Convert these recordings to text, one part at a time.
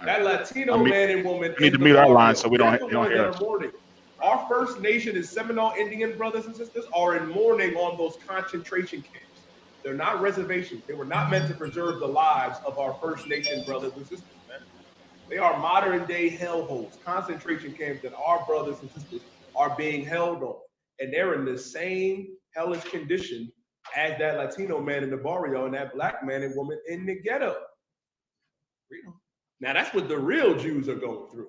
That Latino man and woman. We need to meet our line so we don't hear us. Our First Nation and Seminole Indian brothers and sisters are in mourning on those concentration camps. They're not reservations. They were not meant to preserve the lives of our First Nation brothers and sisters, man. They are modern day hellholes, concentration camps that our brothers and sisters are being held on. And they're in the same hellish condition as that Latino man in the barrio and that black man and woman in the ghetto. Now that's what the real Jews are going through.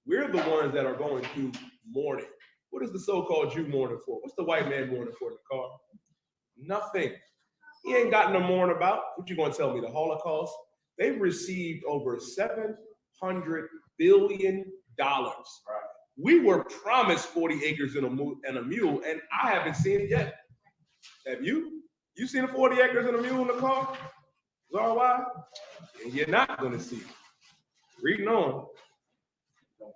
We're the ones that are going through mourning. What is the so-called Jew mourning for? What's the white man mourning for in the car? Nothing. He ain't got no mourning about. What you gonna tell me? The Holocaust? They received over $700 billion. Right. We were promised 40 acres and a mule, and I haven't seen it yet. Have you? You seen the 40 acres and a mule in the car? Why? And you're not gonna see it. Reading on.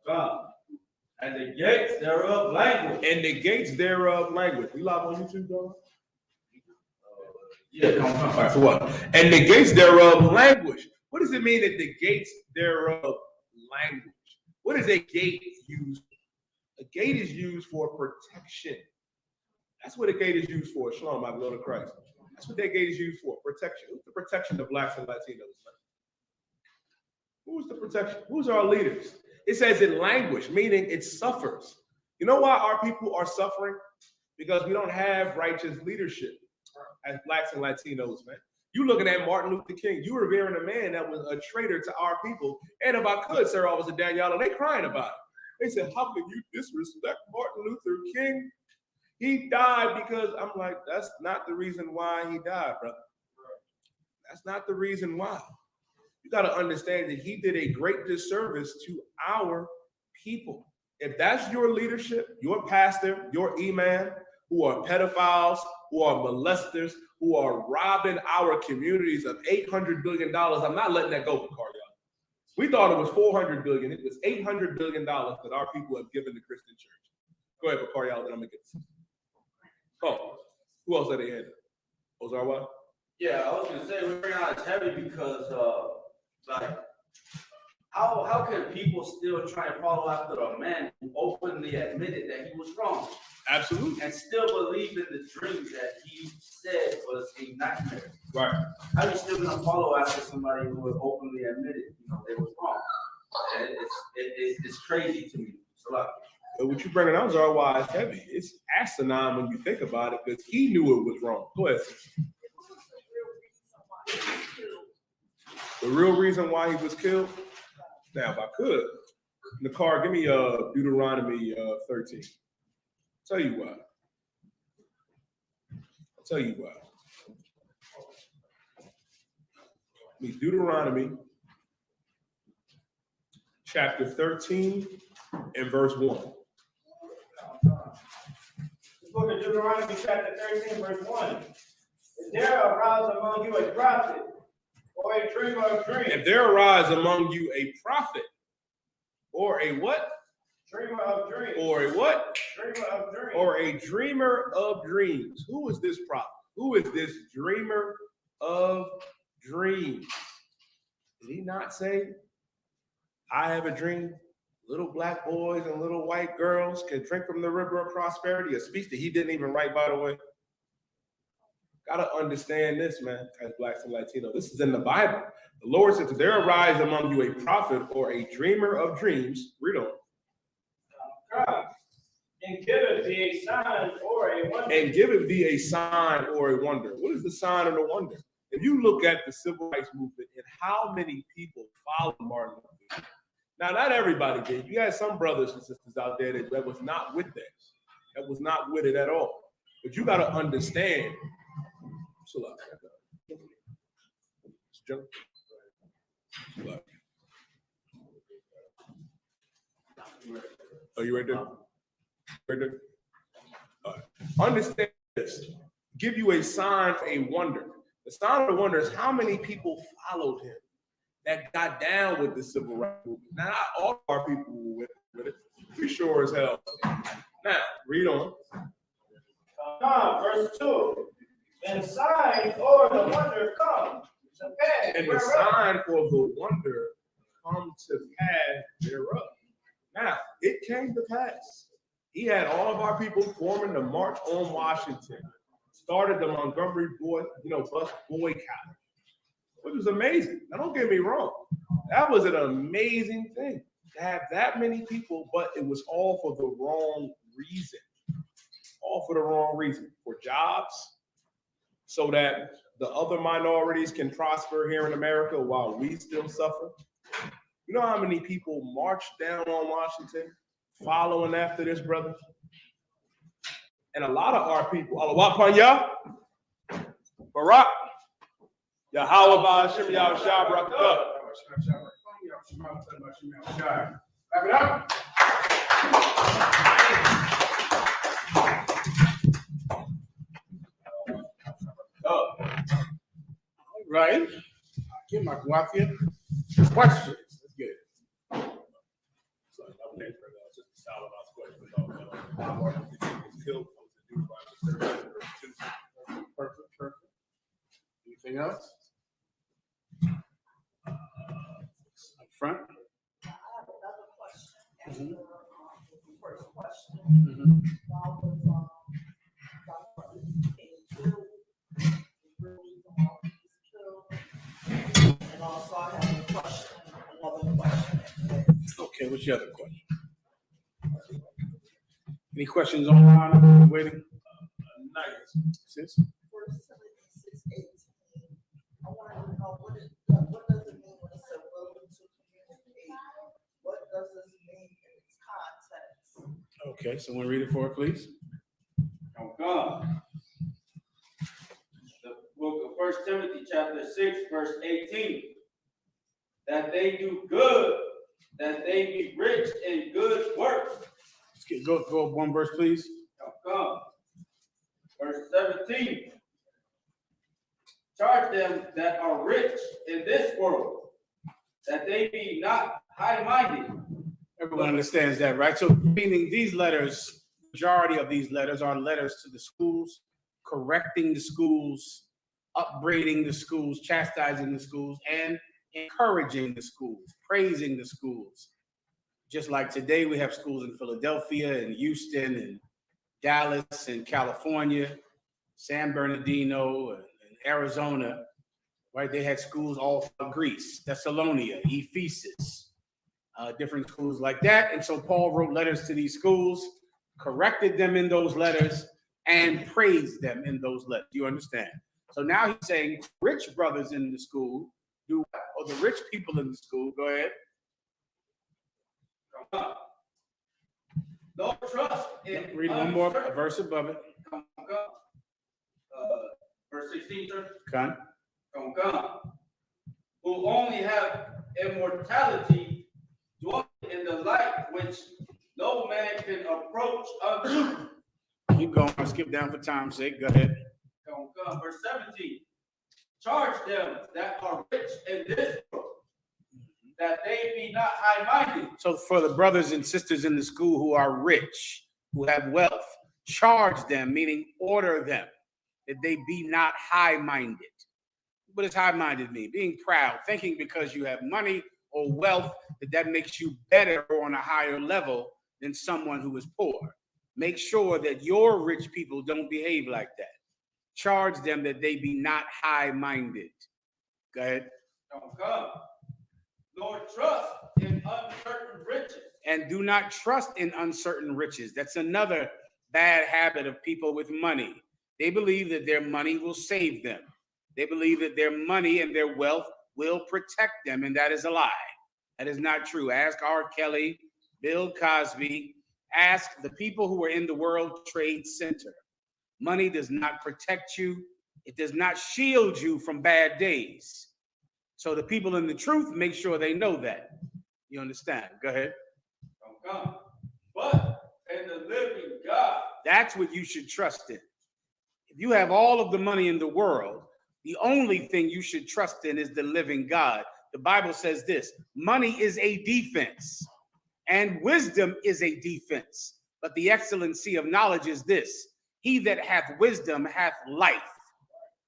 God. And the gates thereof language. And the gates thereof language. We live on YouTube, bro? Yeah, come on. All right, for what? And the gates thereof language. What does it mean that the gates thereof language? What is a gate used for? A gate is used for protection. That's what a gate is used for. Shalom, my Lord of Christ. That's what that gate is used for. Protection. Who's the protection of blacks and Latinos? Who's the protection? Who's our leaders? It says it languish, meaning it suffers. You know why our people are suffering? Because we don't have righteous leadership as blacks and Latinos, man. You looking at Martin Luther King, you revering a man that was a traitor to our people. And if I could, Sir Officer Danielle, and they crying about it. They said, how can you disrespect Martin Luther King? He died because, I'm like, that's not the reason why he died, brother. That's not the reason why. You got to understand that he did a great disservice to our people. If that's your leadership, your pastor, your imam, who are pedophiles, who are molesters, who are robbing our communities of $800 billion, I'm not letting that go, Bacar, y'all. We thought it was $400 billion. It was $800 billion that our people have given the Christian church. Go ahead, Bacar, y'all, then I'm going to get this. Oh, who else had their hand? Ozarwa? Yeah, I was going to say, we're bringing out it's heavy because, like, how can people still try and follow after a man who openly admitted that he was wrong? Absolutely. And still believe in the dream that he said was a nightmare. Right. How are you still going to follow after somebody who would openly admitted, they was wrong? And it's crazy to me. So, like, but what you bringing out, Zarwa, is heavy. It's asinine when you think about it because he knew it was wrong. Go ahead. The real reason why he was killed? Now, if I could, Nakar, give me Deuteronomy 13. I'll tell you why. Deuteronomy chapter 13 and verse 1. The book of Deuteronomy chapter 13 verse 1. If there arise among you a prophet or a dreamer of dreams. If there arise among you a prophet or a what? Dreamer of dreams. Or a what? Dreamer of dreams. Or a dreamer of dreams. Who is this prophet? Who is this dreamer of dreams? Did he not say, I have a dream? Little black boys and little white girls can drink from the river of prosperity, a speech that he didn't even write, by the way. Gotta understand this, man, as blacks and Latinos. This is in the Bible. The Lord said, if there arise among you a prophet or a dreamer of dreams, read on. And give it thee a sign or a wonder. And give it thee a sign or a wonder. What is the sign and the wonder? If you look at the civil rights movement and how many people followed Martin Luther King. Now, not everybody did. You had some brothers and sisters out there that was not with that. That was not with it at all. But you got to understand. Oh, you right there? Right there? All right. Understand this. Give you a sign, a wonder. The sign of the wonder is how many people followed him that got down with the civil rights movement. Now, not all our people were with it. We sure as hell. Now, read on. Verse 2. And sign or the wonder come to pass. And the sign or the wonder come to pass thereof. Now, it came to pass. He had all of our people forming the March on Washington, started the Montgomery bus boycott, which was amazing. Now, don't get me wrong. That was an amazing thing to have that many people, but it was all for the wrong reason. All for the wrong reason. For jobs, so that the other minorities can prosper here in America while we still suffer. You know how many people marched down on Washington following after this, brother? And a lot of our people, Alawapanya, Barak, Yahweh Hashem Yahushua Barak. Clap it up. All right. Get my Guafia. Questions. Let's get it. Perfect. Anything else? Up front. I have another question after the first question. Why was Dr. King killed? The reason why he was killed? And also I have another question. Okay, what's your other question? Any questions online? Waiting. Sis? First Timothy 6:18. I wanted to know what does it mean when it said willing to communicate? What does this mean in its context? Okay, someone read it for her, please. Oh, God. The book of 1 Timothy chapter 6, verse 18. That they do good, that they be rich in good works. Go one verse, please. Oh, God. Verse 17. Charge them that are rich in this world, that they be not high-minded. Everyone understands that, right? So meaning these letters, majority of these letters are letters to the schools, correcting the schools, upbraiding the schools, chastising the schools, and encouraging the schools, praising the schools. Just like today, we have schools in Philadelphia and Houston and Dallas and California, San Bernardino and Arizona, right? They had schools all throughout Greece, Thessalonica, Ephesus, different schools like that. And so Paul wrote letters to these schools, corrected them in those letters, and praised them in those letters. Do you understand? So now he's saying rich brothers in the school do what? Or the rich people in the school, go ahead. No trust in Read one more, a verse above it. Verse 16, sir. Con. Who only have immortality, dwelling in the light which no man can approach unto. Keep going. I'll skip down for time's sake. Go ahead. Verse 17. Charge them that are rich in this world, that they be not high-minded. So for the brothers and sisters in the school who are rich, who have wealth, charge them, meaning order them, that they be not high-minded. What does high-minded mean? Being proud, thinking because you have money or wealth that makes you better or on a higher level than someone who is poor. Make sure that your rich people don't behave like that. Charge them that they be not high-minded. Go ahead. Nor trust in uncertain riches. And do not trust in uncertain riches. That's another bad habit of people with money. They believe that their money will save them. They believe that their money and their wealth will protect them, and that is a lie. That is not true. Ask R. Kelly, Bill Cosby, ask the people who are in the World Trade Center. Money does not protect you. It does not shield you from bad days. So the people in the truth, make sure they know that. You understand? Go ahead. But in the living God. That's what you should trust in. If you have all of the money in the world, the only thing you should trust in is the living God. The Bible says this: money is a defense and wisdom is a defense. But the excellency of knowledge is this: he that hath wisdom hath life.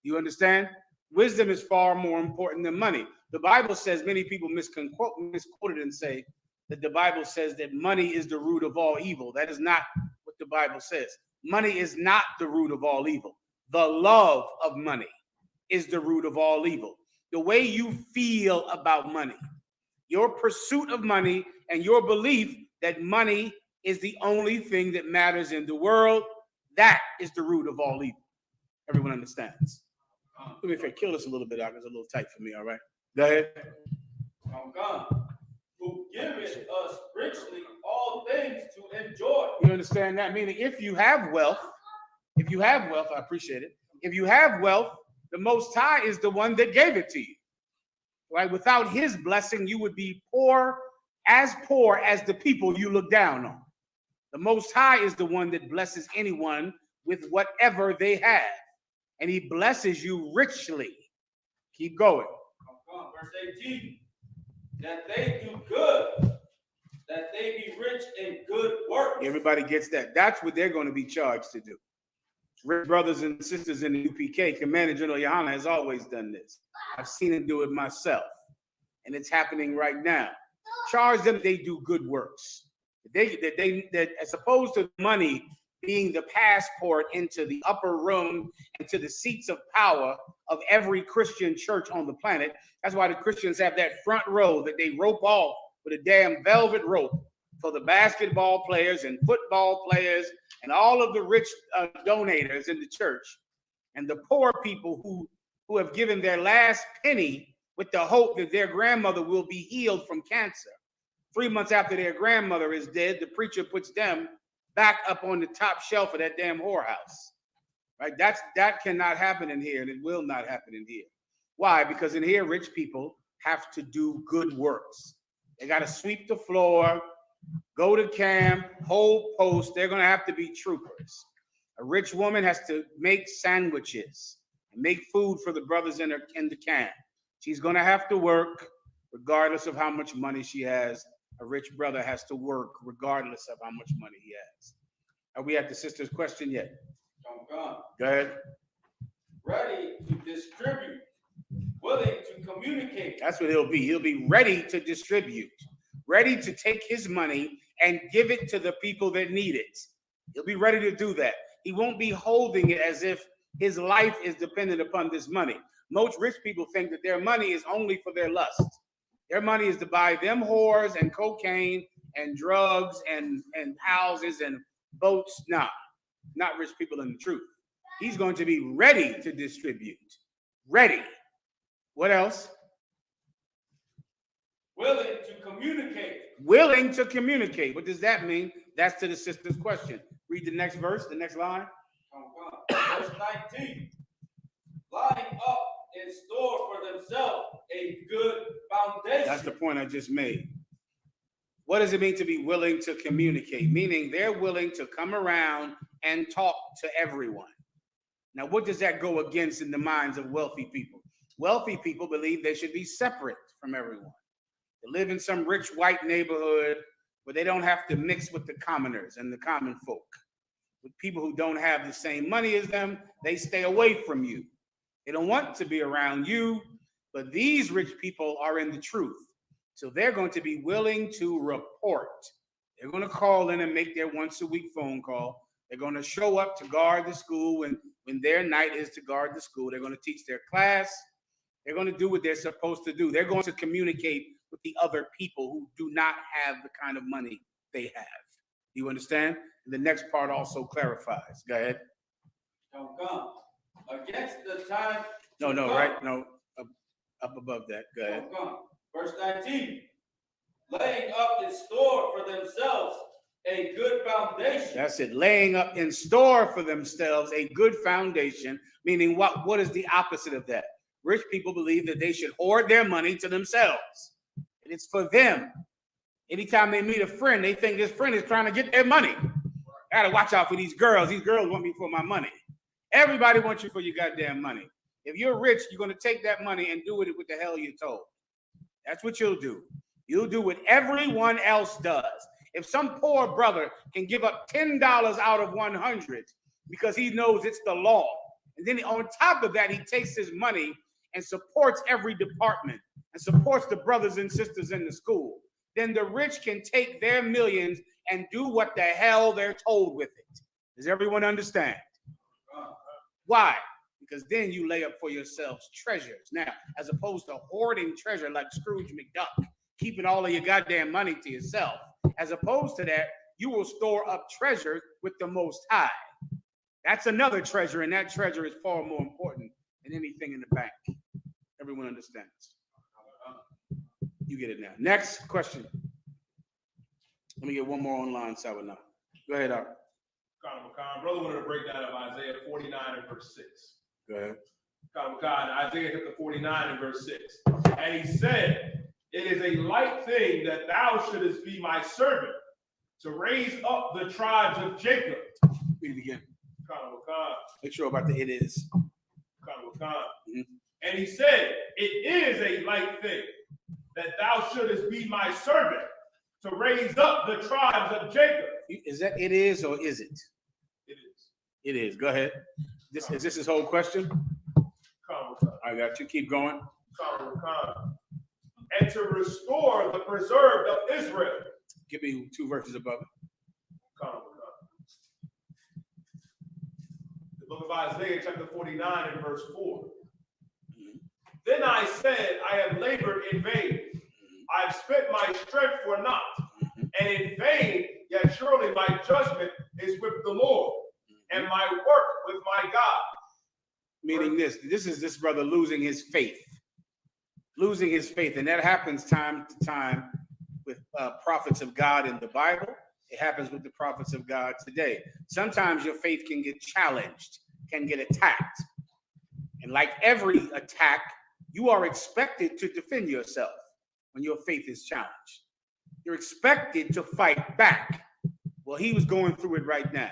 You understand? Wisdom is far more important than money. The Bible says, many people misquoted and say that the Bible says that money is the root of all evil. That is not what the Bible says. Money is not the root of all evil. The love of money is the root of all evil. The way you feel about money, your pursuit of money, and your belief that money is the only thing that matters in the world, that is the root of all evil. Everyone understands. Let me if I kill this a little bit, it's a little tight for me, all right? Go ahead. God, who giveth us richly all things to enjoy. You understand that? Meaning if you have wealth, I appreciate it. If you have wealth, the Most High is the one that gave it to you. Right? Without his blessing, you would be poor as the people you look down on. The Most High is the one that blesses anyone with whatever they have. And he blesses you richly. Keep going. Verse 18. That they do good, that they be rich in good works. Everybody gets that. That's what they're going to be charged to do. Rich brothers and sisters in the UPK, Commander General Yohana has always done this. I've seen him do it myself. And it's happening right now. Charge them they do good works. That as opposed to money being the passport into the upper room and to the seats of power of every Christian church on the planet. That's why the Christians have that front row that they rope off with a damn velvet rope for the basketball players and football players and all of the rich donators in the church, and the poor people who have given their last penny with the hope that their grandmother will be healed from cancer. 3 months after their grandmother is dead, the preacher puts them back up on the top shelf of that damn whorehouse. Right? That cannot happen in here, and it will not happen in here. Why? Because in here, rich people have to do good works. They got to sweep the floor, go to camp, hold post. They're going to have to be troopers. A rich woman has to make sandwiches and make food for the brothers in the camp. She's going to have to work regardless of how much money she has. A rich brother has to work regardless of how much money he has. Are we at the sister's question yet? Go ahead. Ready to distribute, willing to communicate. That's what he'll be. He'll be ready to distribute, ready to take his money and give it to the people that need it. He'll be ready to do that. He won't be holding it as if his life is dependent upon this money. Most rich people think that their money is only for their lust. Their money is to buy them whores and cocaine and drugs and houses and boats. Nah, not rich people in the truth. He's going to be ready to distribute. Ready. What else? Willing to communicate. Willing to communicate. What does that mean? That's to the sister's question. Read the next verse, the next line. Verse 19. Lying up in store for themselves a good foundation. That's the point I just made. What does it mean to be willing to communicate? Meaning they're willing to come around and talk to everyone. Now, what does that go against in the minds of wealthy people? Wealthy people believe they should be separate from everyone. They live in some rich white neighborhood where they don't have to mix with the commoners and the common folk. With people who don't have the same money as them, they stay away from you. They don't want to be around you, but these rich people are in the truth. So they're going to be willing to report. They're going to call in and make their once-a-week phone call. They're going to show up to guard the school when their night is to guard the school. They're going to teach their class. They're going to do what they're supposed to do. They're going to communicate with the other people who do not have the kind of money they have. You understand? And the next part also clarifies. Go ahead. Against the time. No, right? No, up above that. Go ahead. Verse 19. Laying up in store for themselves a good foundation. That's it. Laying up in store for themselves a good foundation. Meaning what is the opposite of that? Rich people believe that they should hoard their money to themselves. And it's for them. Anytime they meet a friend, they think this friend is trying to get their money. I gotta watch out for these girls. These girls want me for my money. Everybody wants you for your goddamn money. If you're rich, you're going to take that money and do it with the hell you're told. That's what you'll do. You'll do what everyone else does. If some poor brother can give up $10 out of 100 because he knows it's the law, and then on top of that, he takes his money and supports every department and supports the brothers and sisters in the school, then the rich can take their millions and do what the hell they're told with it. Does everyone understand? Why? Because then you lay up for yourselves treasures. Now, as opposed to hoarding treasure like Scrooge McDuck, keeping all of your goddamn money to yourself, as opposed to that, you will store up treasure with the Most High. That's another treasure, and that treasure is far more important than anything in the bank. Everyone understands. You get it now. Next question. Let me get one more online so I would know. Go ahead, Art. Brother wanted to break down of Isaiah 49 and verse 6. Go ahead. Isaiah chapter 49 and verse 6. And he said, it is a light thing that thou shouldest be my servant to raise up the tribes of Jacob. Read it again. Make sure about the it is. Mm-hmm. And he said, it is a light thing that thou shouldest be my servant to raise up the tribes of Jacob. Is that it is or is it? It is. It is. Go ahead. Is this his whole question? I got you. Keep going. And to restore the preserved of Israel. Give me 2 verses above it. The book of Isaiah chapter 49 and verse 4. Then I said, I have labored in vain. I have spent my strength for naught. And in vain, yet surely my judgment is with the Lord, and my work with my God. Meaning this is this brother losing his faith. Losing his faith. And that happens time to time with prophets of God in the Bible. It happens with the prophets of God today. Sometimes your faith can get challenged, can get attacked. And like every attack, you are expected to defend yourself when your faith is challenged. You're expected to fight back. Well, he was going through it right now.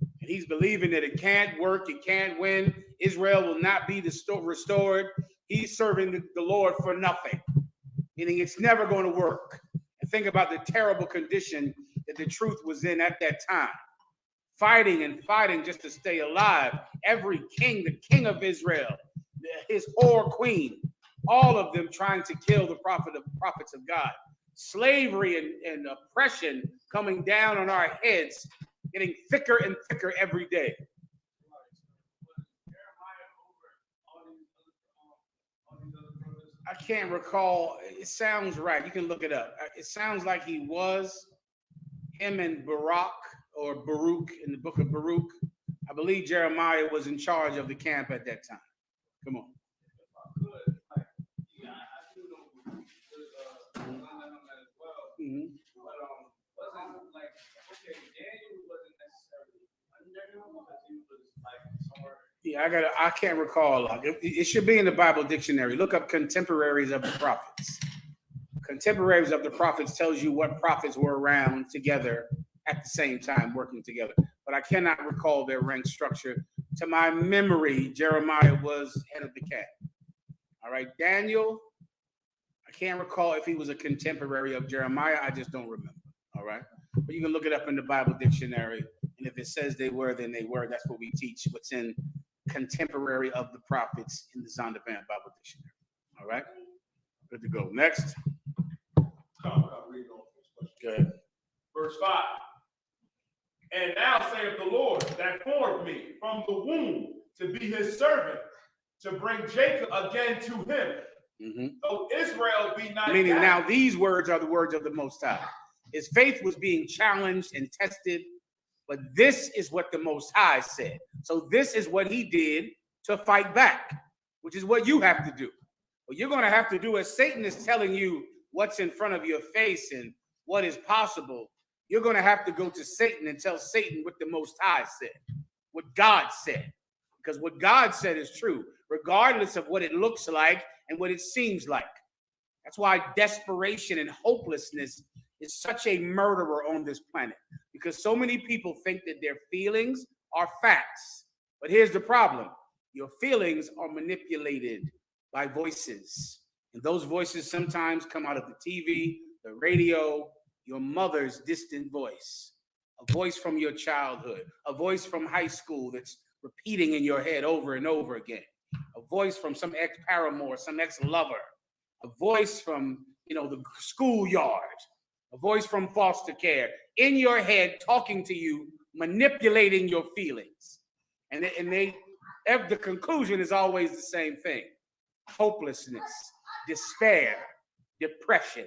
And he's believing that it can't work, it can't win. Israel will not be restored. He's serving the Lord for nothing, meaning it's never going to work. And think about the terrible condition that the truth was in at that time. Fighting and fighting just to stay alive. Every king, the king of Israel, his whore queen, all of them trying to kill the prophets of God. Slavery and oppression coming down on our heads, getting thicker and thicker every day. I can't recall. It sounds right. You can look it up. It sounds like he was him and Baruch in the book of Baruch. I believe Jeremiah was in charge of the camp at that time. Come on. Mm-hmm. Wasn't like, okay, Daniel wasn't necessarily under him because he was like somewhere. Yeah, I can't recall. It should be in the Bible dictionary. Look up contemporaries of the prophets. Contemporaries of the prophets tells you what prophets were around together at the same time, working together. But I cannot recall their rank structure. To my memory, Jeremiah was head of the camp. All right, Daniel, I can't recall if he was a contemporary of Jeremiah. I just don't remember. All right, but you can look it up in the Bible dictionary. And if it says they were, then they were. That's what we teach. What's in contemporary of the prophets in the Zondervan Bible Dictionary. All right, good to go. Next. Go ahead. Verse 5. And now saith the Lord that formed me from the womb to be his servant, to bring Jacob again to him. Mm-hmm. Though Israel be not. Meaning down. now these words are the words of the Most High. His faith was being challenged and tested, but this is what the Most High said. So this is what he did to fight back, which is what you have to do. What you're going to have to do as Satan is telling you what's in front of your face and what is possible. You're going to have to go to Satan and tell Satan what the Most High said, what God said. Because what God said is true, regardless of what it looks like and what it seems like. That's why desperation and hopelessness is such a murderer on this planet. Because so many people think that their feelings are facts. But here's the problem. Your feelings are manipulated by voices. And those voices sometimes come out of the TV, the radio, your mother's distant voice, a voice from your childhood, a voice from high school that's repeating in your head over and over again. a voice from some ex-paramour, some ex-lover, a voice from, the schoolyard, a voice from foster care, in your head talking to you, manipulating your feelings. And the conclusion is always the same thing: hopelessness, despair, depression.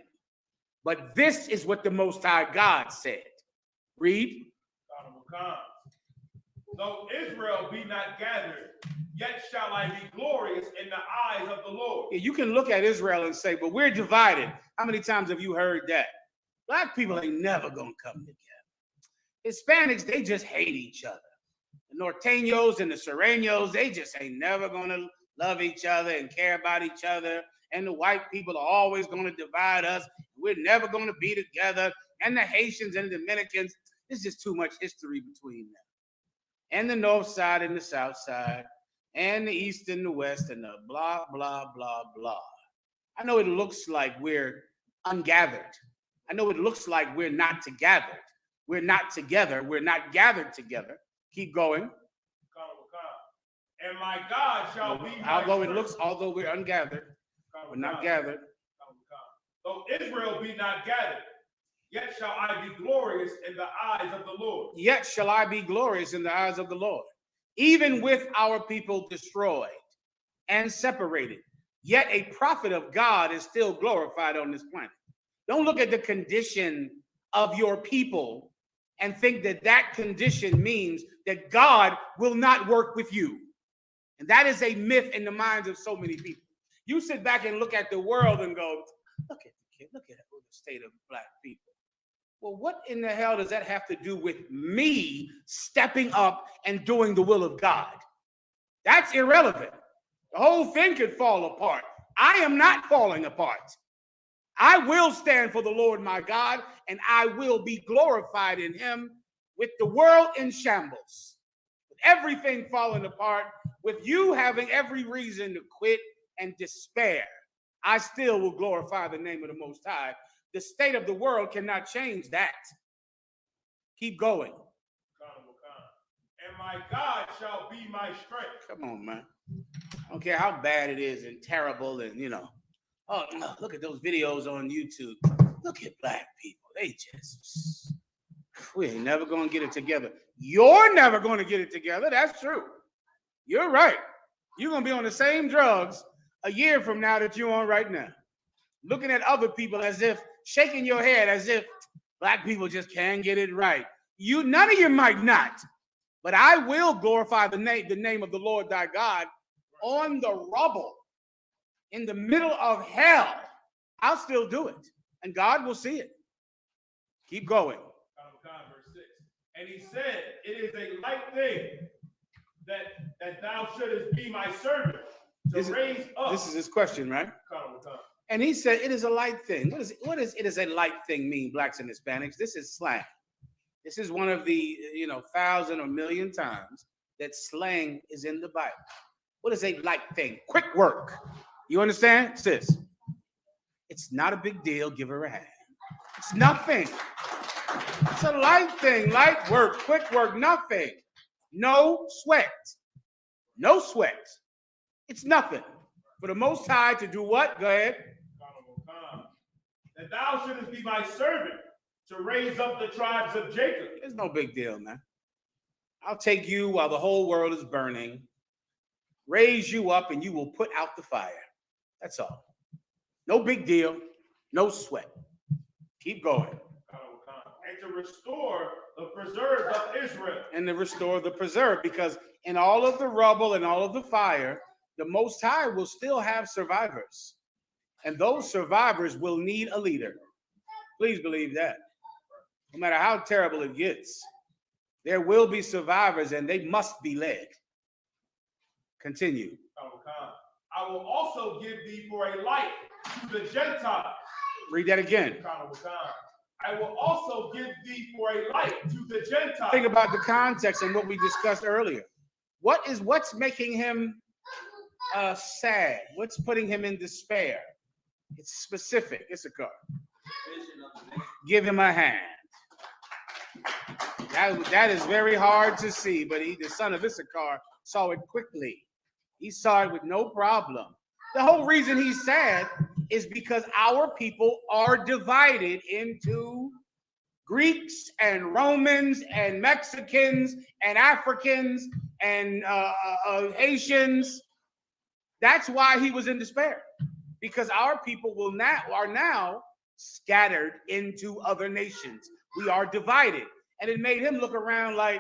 But this is what the Most High God said. Read. Though Israel be not gathered, yet shall I be glorious in the eyes of the Lord. Yeah, you can look at Israel and say, but we're divided. How many times have you heard that? Black people ain't never gonna come together. Hispanics, they just hate each other. The Norteños and the Sureños, they just ain't never gonna love each other and care about each other. And the white people are always gonna divide us. We're never gonna be together. And the Haitians and the Dominicans, there's just too much history between them. And the north side and the south side, and the east and the west, and the blah, blah, blah, blah. I know it looks like we're ungathered. I know it looks like we're not together. We're not together. We're not gathered together. Keep going. And my God shall be my Although we're ungathered, we're not gathered. Though Israel be not gathered, yet shall I be glorious in the eyes of the Lord. Yet shall I be glorious in the eyes of the Lord. Even with our people destroyed and separated, yet a prophet of God is still glorified on this planet. Don't look at the condition of your people and think that that condition means that God will not work with you. And that is a myth in the minds of so many people. You sit back and look at the world and go, look at the state of black people. Well, what in the hell does that have to do with me stepping up and doing the will of God? That's irrelevant. The whole thing could fall apart. I am not falling apart. I will stand for the Lord my God, and I will be glorified in him with the world in shambles, with everything falling apart, with you having every reason to quit and despair. I still will glorify the name of the Most High. The state of the world cannot change that. Keep going. And my God shall be my strength. Come on, man. I don't care how bad it is and terrible and, oh, look at those videos on YouTube. Look at black people. We ain't never going to get it together. You're never going to get it together. That's true. You're right. You're going to be on the same drugs a year from now that you're on right now. Looking at other people as if, shaking your head as if black people just can't get it right. None of you might not, but I will glorify the name of the Lord thy God on the rubble, in the middle of hell. I'll still do it, and God will see it. Keep going. Verse 6. And he said, it is a light thing that thou shouldest be my servant to raise up. This is his question, right? And he said, it is a light thing. What does it is a light thing mean, blacks and Hispanics? This is slang. This is one of the, 1,000 or million times that slang is in the Bible. What is a light thing? Quick work. You understand, sis? It's not a big deal. Give her a hand. It's nothing. It's a light thing. Light work, quick work, nothing. No sweat. No sweat. It's nothing. For the Most High to do what? Go ahead. That thou shouldest be my servant to raise up the tribes of Jacob. It's no big deal, man. I'll take you while the whole world is burning, raise you up, and you will put out the fire. That's all. No big deal. No sweat. Keep going. And to restore the preserved of Israel. And to restore the preserved, because in all of the rubble and all of the fire, the Most High will still have survivors. And those survivors will need a leader. Please believe that. No matter how terrible it gets, there will be survivors and they must be led. Continue. I will also give thee for a light to the Gentiles. Read that again. I will also give thee for a light to the Gentiles. Think about the context and what we discussed earlier. What's making him sad? What's putting him in despair? It's specific. Issachar. Give him a hand. That is very hard to see, but the son of Issachar saw it quickly. He saw it with no problem. The whole reason he's sad is because our people are divided into Greeks and Romans and Mexicans and Africans and Haitians. That's why he was in despair, because our people are now scattered into other nations. We are divided. And it made him look around like,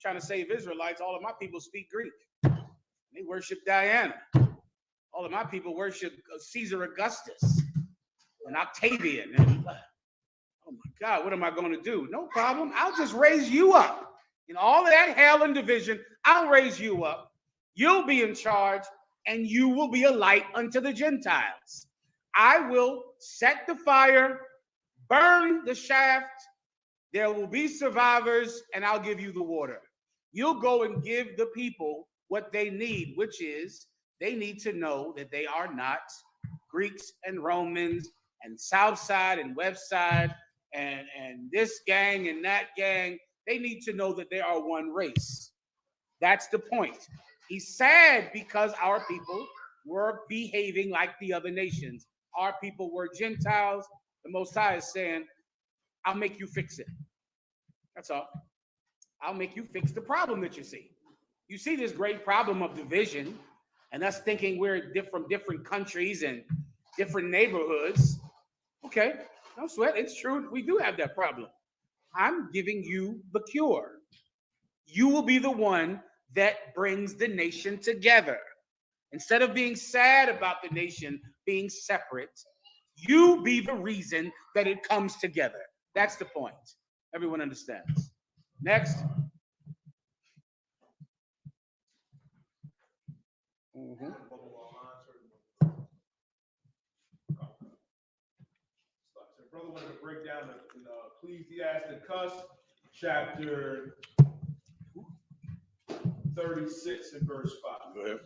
trying to save Israelites. All of my people speak Greek. They worship Diana. All of my people worship Caesar Augustus and Octavian. And, oh my God, what am I going to do? No problem. I'll just raise you up. In all of that hell and division, I'll raise you up. You'll be in charge, and you will be a light unto the Gentiles. I will set the fire, burn the shaft. There will be survivors, and I'll give you the water. You'll go and give the people what they need, which is they need to know that they are not Greeks and Romans and South Side and West Side and this gang and that gang. They need to know that they are one race. That's the point. He's sad because our people were behaving like the other nations. Our people were Gentiles. The Most High is saying, I'll make you fix it. That's all. I'll make you fix the problem that you see. You see this great problem of division and us thinking we're from different countries and different neighborhoods. Okay, no sweat. It's true. We do have that problem. I'm giving you the cure. You will be the one that brings the nation together. Instead of being sad about the nation being separate, you be the reason that it comes together. That's the point. Everyone understands. Next. Mm-hmm. Brother wanted to break down the Ecclesiasticus chapter 36 and verse 5. Go ahead.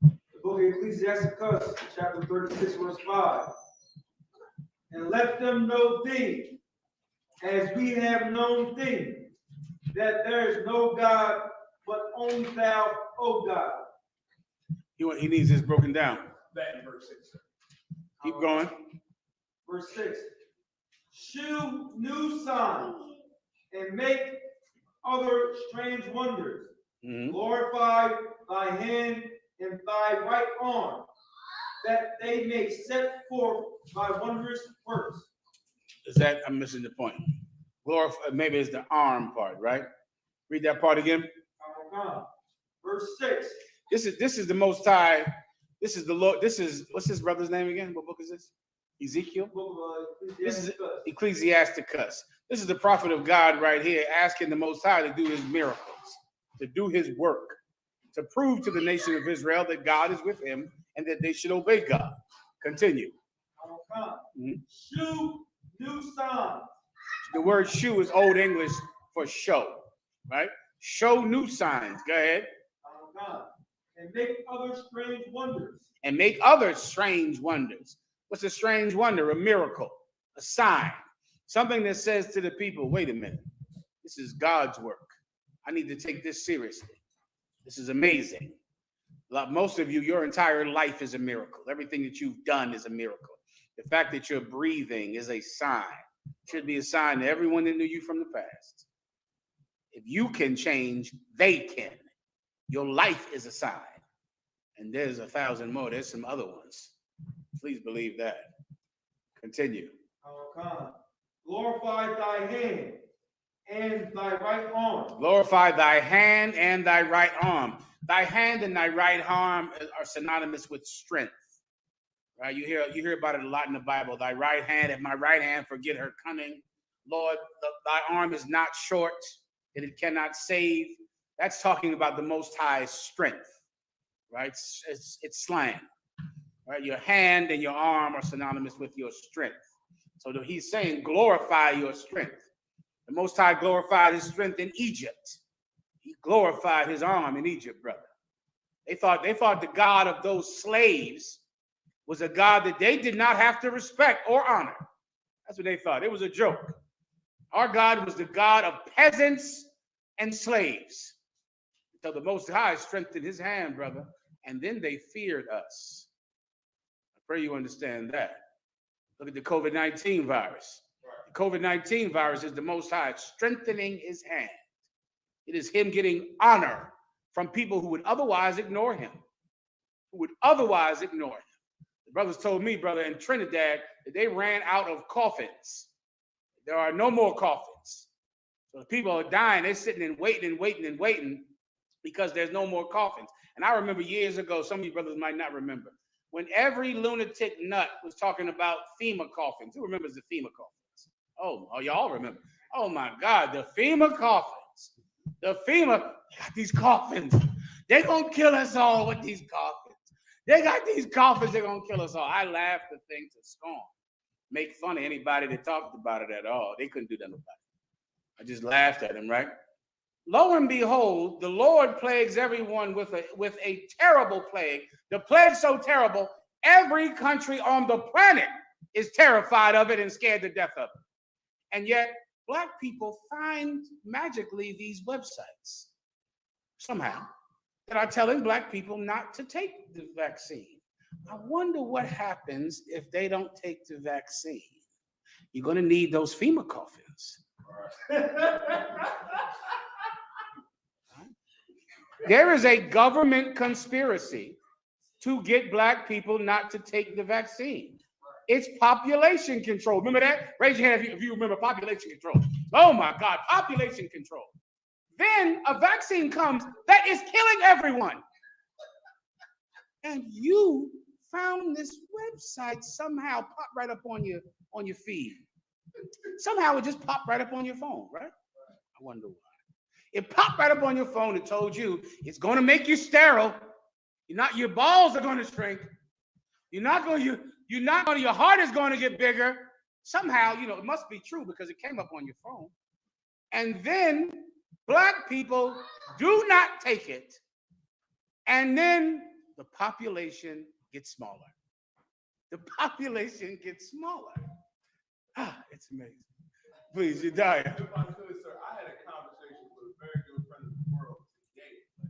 The book of Ecclesiasticus, chapter 36, verse 5. And let them know thee, as we have known thee, that there is no God but only thou, O God. He needs this broken down. That in verse 6. Keep going. Verse 6. Shew new signs and make other strange wonders. Mm-hmm. Glorify thy hand and thy right arm, that they may set forth thy wondrous works. Is that, I'm missing the point. Glorify, maybe it's the arm part, right? Read that part again. Verse 6. This is the Most High. This is the Lord. This is, what's his brother's name again? What book is this? Ezekiel? This is Ecclesiasticus. This is the prophet of God right here asking the Most High to do his miracles, to do his work, to prove to the nation of Israel that God is with him and that they should obey God. Continue. Mm-hmm. Shew new signs. The word shew is Old English for show, right? Show new signs. Go ahead. And make other strange wonders. And make other strange wonders. What's a strange wonder? A miracle, a sign, something that says to the people, wait a minute, this is God's work. I need to take this seriously. This is amazing. Like most of you, your entire life is a miracle. Everything that you've done is a miracle. The fact that you're breathing is a sign. It should be a sign to everyone that knew you from the past. If you can change, they can. Your life is a sign. And there's 1,000 more. There's some other ones. Please believe that. Continue. Glorify thy hand and thy right arm. Glorify thy hand and thy right arm. Thy hand and thy right arm are synonymous with strength. Right? You hear about it a lot in the Bible. Thy right hand, if my right hand forget her cunning. Lord, thy arm is not short, that it cannot save. That's talking about the Most High's strength. Right? It's slang. Right? Your hand and your arm are synonymous with your strength. So he's saying, glorify your strength. The Most High glorified his strength in Egypt. He glorified his arm in Egypt, brother. They thought the God of those slaves was a God that they did not have to respect or honor. That's what they thought. It was a joke. Our God was the God of peasants and slaves. So the Most High strengthened his hand, brother, and then they feared us. I pray you understand that. Look at the COVID-19 virus. The COVID-19 virus is the Most High strengthening his hand. It is him getting honor from people who would otherwise ignore him. The brothers told me, brother, in Trinidad, that they ran out of coffins. There are no more coffins. So the people are dying. They're sitting and waiting because there's no more coffins. And I remember years ago, some of you brothers might not remember, when every lunatic nut was talking about FEMA coffins. Who remembers the FEMA coffins? Oh, y'all remember. Oh my God, the FEMA coffins. The FEMA, they got these coffins. They're going to kill us all with these coffins. They got these coffins, they're going to kill us all. I laughed the thing to scorn. Make fun of anybody that talked about it at all. They couldn't do that about it. I just laughed at them, right? Lo and behold, the Lord plagues everyone with a terrible plague. The plague so terrible, every country on the planet is terrified of it and scared to death of it. And yet, Black people find magically these websites somehow that are telling Black people not to take the vaccine. I wonder what happens if they don't take the vaccine. You're going to need those FEMA coffins. There is a government conspiracy to get Black people not to take the vaccine. It's population control. Remember that? Raise your hand if you remember population control. Oh my God, population control. Then a vaccine comes that is killing everyone. And you found this website somehow pop right up on your feed. Somehow it just popped right up on your phone, right? I wonder why. It popped right up on your phone and told you it's going to make you sterile. Your balls are going to shrink. Your heart is going to get bigger. Somehow, it must be true because it came up on your phone. And then Black people do not take it. And then the population gets smaller. The population gets smaller. It's amazing. Please, you're dying. If I could, sir, I had a conversation with a very good friend of the world today, an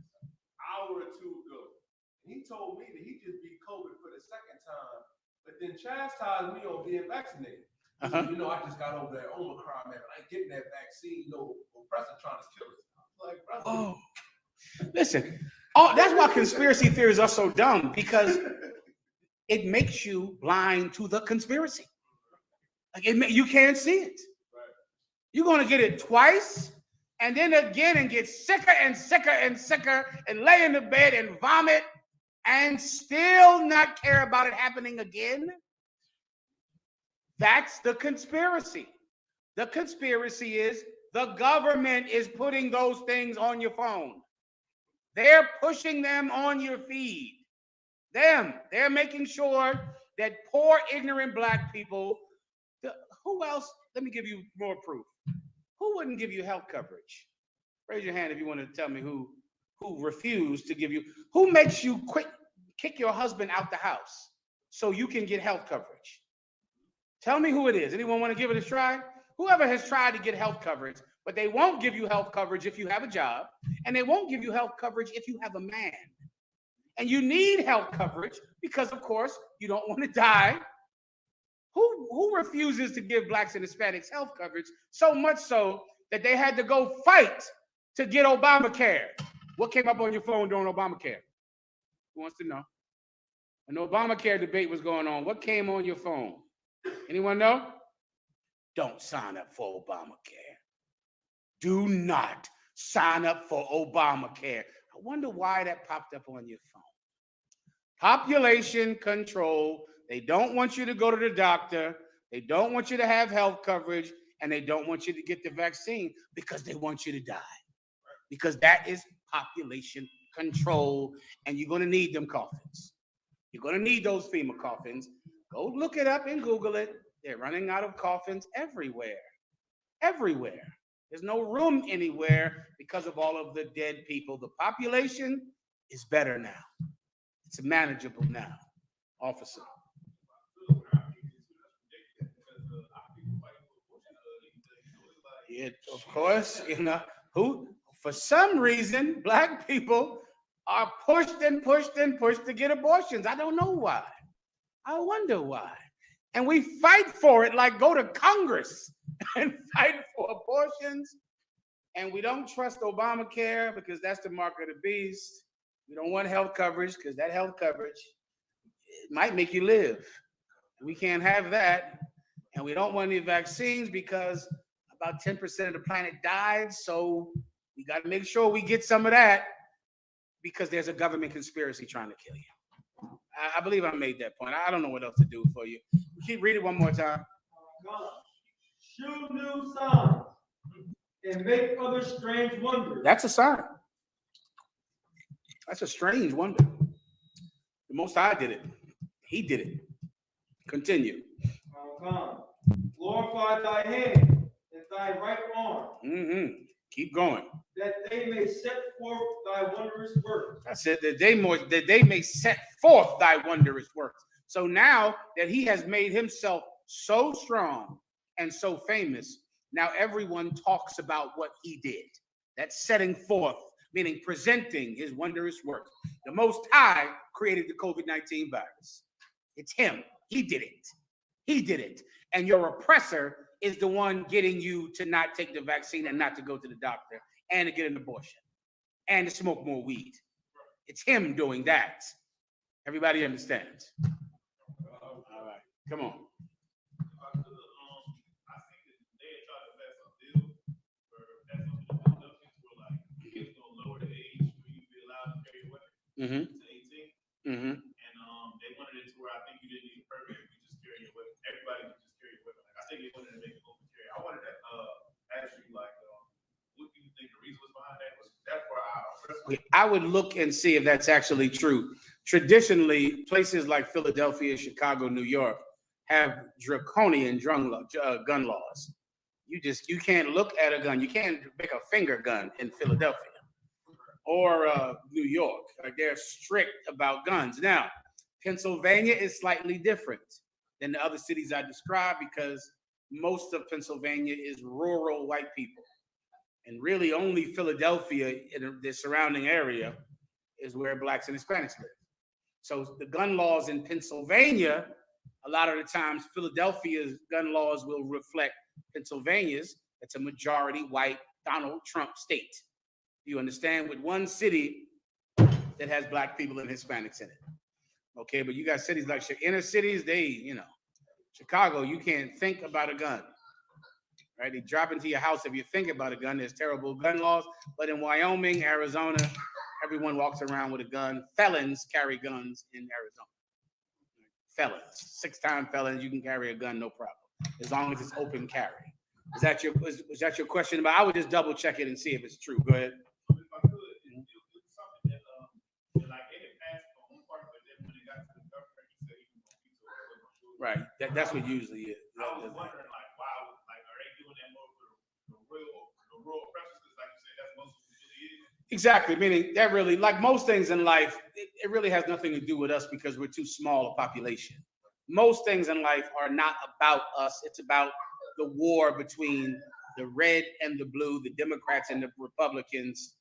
hour or two ago. He told me that he just beat COVID for the second time, but then chastised me on being vaccinated. He said, I just got over that Omicron, man. I ain't getting that vaccine. Oppressor trying to kill us. I'm like, brother. Oh, listen. That's why conspiracy theories are so dumb, because it makes you blind to the conspiracy. You can't see it. Right. You're going to get it twice, and then again, and get sicker and sicker and sicker, and lay in the bed and vomit, and still not care about it happening again. That's the conspiracy. The conspiracy is the government is putting those things on your phone. They're pushing them on your feed. They're making sure that poor, ignorant Black people, who else? Let me give you more proof. Who wouldn't give you health coverage? Raise your hand if you want to tell me who refused to give you, who makes you kick your husband out the house so you can get health coverage. Tell me who it is. Anyone want to give it a try? Whoever has tried to get health coverage, but they won't give you health coverage if you have a job, and they won't give you health coverage if you have a man. And you need health coverage because, of course, you don't want to die. Who refuses to give Blacks and Hispanics health coverage, so much so that they had to go fight to get Obamacare? What came up on your phone during Obamacare? Who wants to know? When the Obamacare debate was going on, what came on your phone? Anyone know? Don't sign up for Obamacare. Do not sign up for Obamacare. I wonder why that popped up on your phone. Population control. They don't want you to go to the doctor. They don't want you to have health coverage, and they don't want you to get the vaccine because they want you to die. Because that is population control, and you're going to need them coffins. You're going to need those FEMA coffins. Go look it up and Google it. They're running out of coffins everywhere. Everywhere. There's no room anywhere because of all of the dead people. The population is better now. It's manageable now. Officer. Of course, who, for some reason, black people are pushed and pushed and pushed to get abortions. I don't know why. I wonder why. And we fight for it, like go to Congress and fight for abortions. And we don't trust Obamacare because that's the mark of the beast. We don't want health coverage because that health coverage it might make you live. We can't have that. And we don't want any vaccines because about 10% of the planet died. So we got to make sure we get some of that because there's a government conspiracy trying to kill you. I believe I made that point. I don't know what else to do for you. Keep reading one more time. Shew new signs and make other strange wonders. That's a sign. That's a strange wonder. The Most High did it. He did it. Continue. Glorify thy hand and thy right arm. Keep going. That they may set forth thy wondrous works. I said that they may set forth thy wondrous works. So now that he has made himself so strong and so famous, now everyone talks about what he did. That's setting forth, meaning presenting his wondrous works. The Most High created the COVID-19 virus. It's him. He did it. He did it. And your oppressor is the one getting you to not take the vaccine and not to go to the doctor and to get an abortion and to smoke more weed. It's him doing that. Everybody understands? All right, come on. Mm-hmm. Mm-hmm. And they wanted it to where I think you didn't need a permit. You just carry your weapon. Everybody can just carry a weapon. Like I think they wanted to make it open carry. I wanted to ask you, like, what do you think the reason was behind that? Was that for our? I would look and see if that's actually true. Traditionally, places like Philadelphia, Chicago, New York have draconian gun laws. You can't look at a gun. You can't make a finger gun in Philadelphia or New York. Like they're strict about guns. Now, Pennsylvania is slightly different than the other cities I described because most of Pennsylvania is rural white people. And really only Philadelphia and the surrounding area is where blacks and Hispanics live. So the gun laws in Pennsylvania, a lot of the times Philadelphia's gun laws will reflect Pennsylvania's. It's a majority white Donald Trump state. You understand? With one city that has black people and Hispanics in it. Okay, but you got cities like inner cities, Chicago, you can't think about a gun. Right? They drop into your house if you think about a gun. There's terrible gun laws. But in Wyoming, Arizona, everyone walks around with a gun. Felons carry guns in Arizona. Felons, 6-time felons, you can carry a gun, no problem, as long as it's open carry. Is that your question? But I would just double check it and see if it's true. Go ahead. If I could, it was something that like they had passed on one part, but then when it got to the government, he said he was going to veto it. Right. That's what usually is. I was wondering, like, wow, like, are they doing that more for the rural oppressors? Because, like you said, that's most of what it is. Exactly. Meaning that really, like most things in life, it really has nothing to do with us because we're too small a population. Most things in life are not about us. It's about the war between the red and the blue, the Democrats and the Republicans.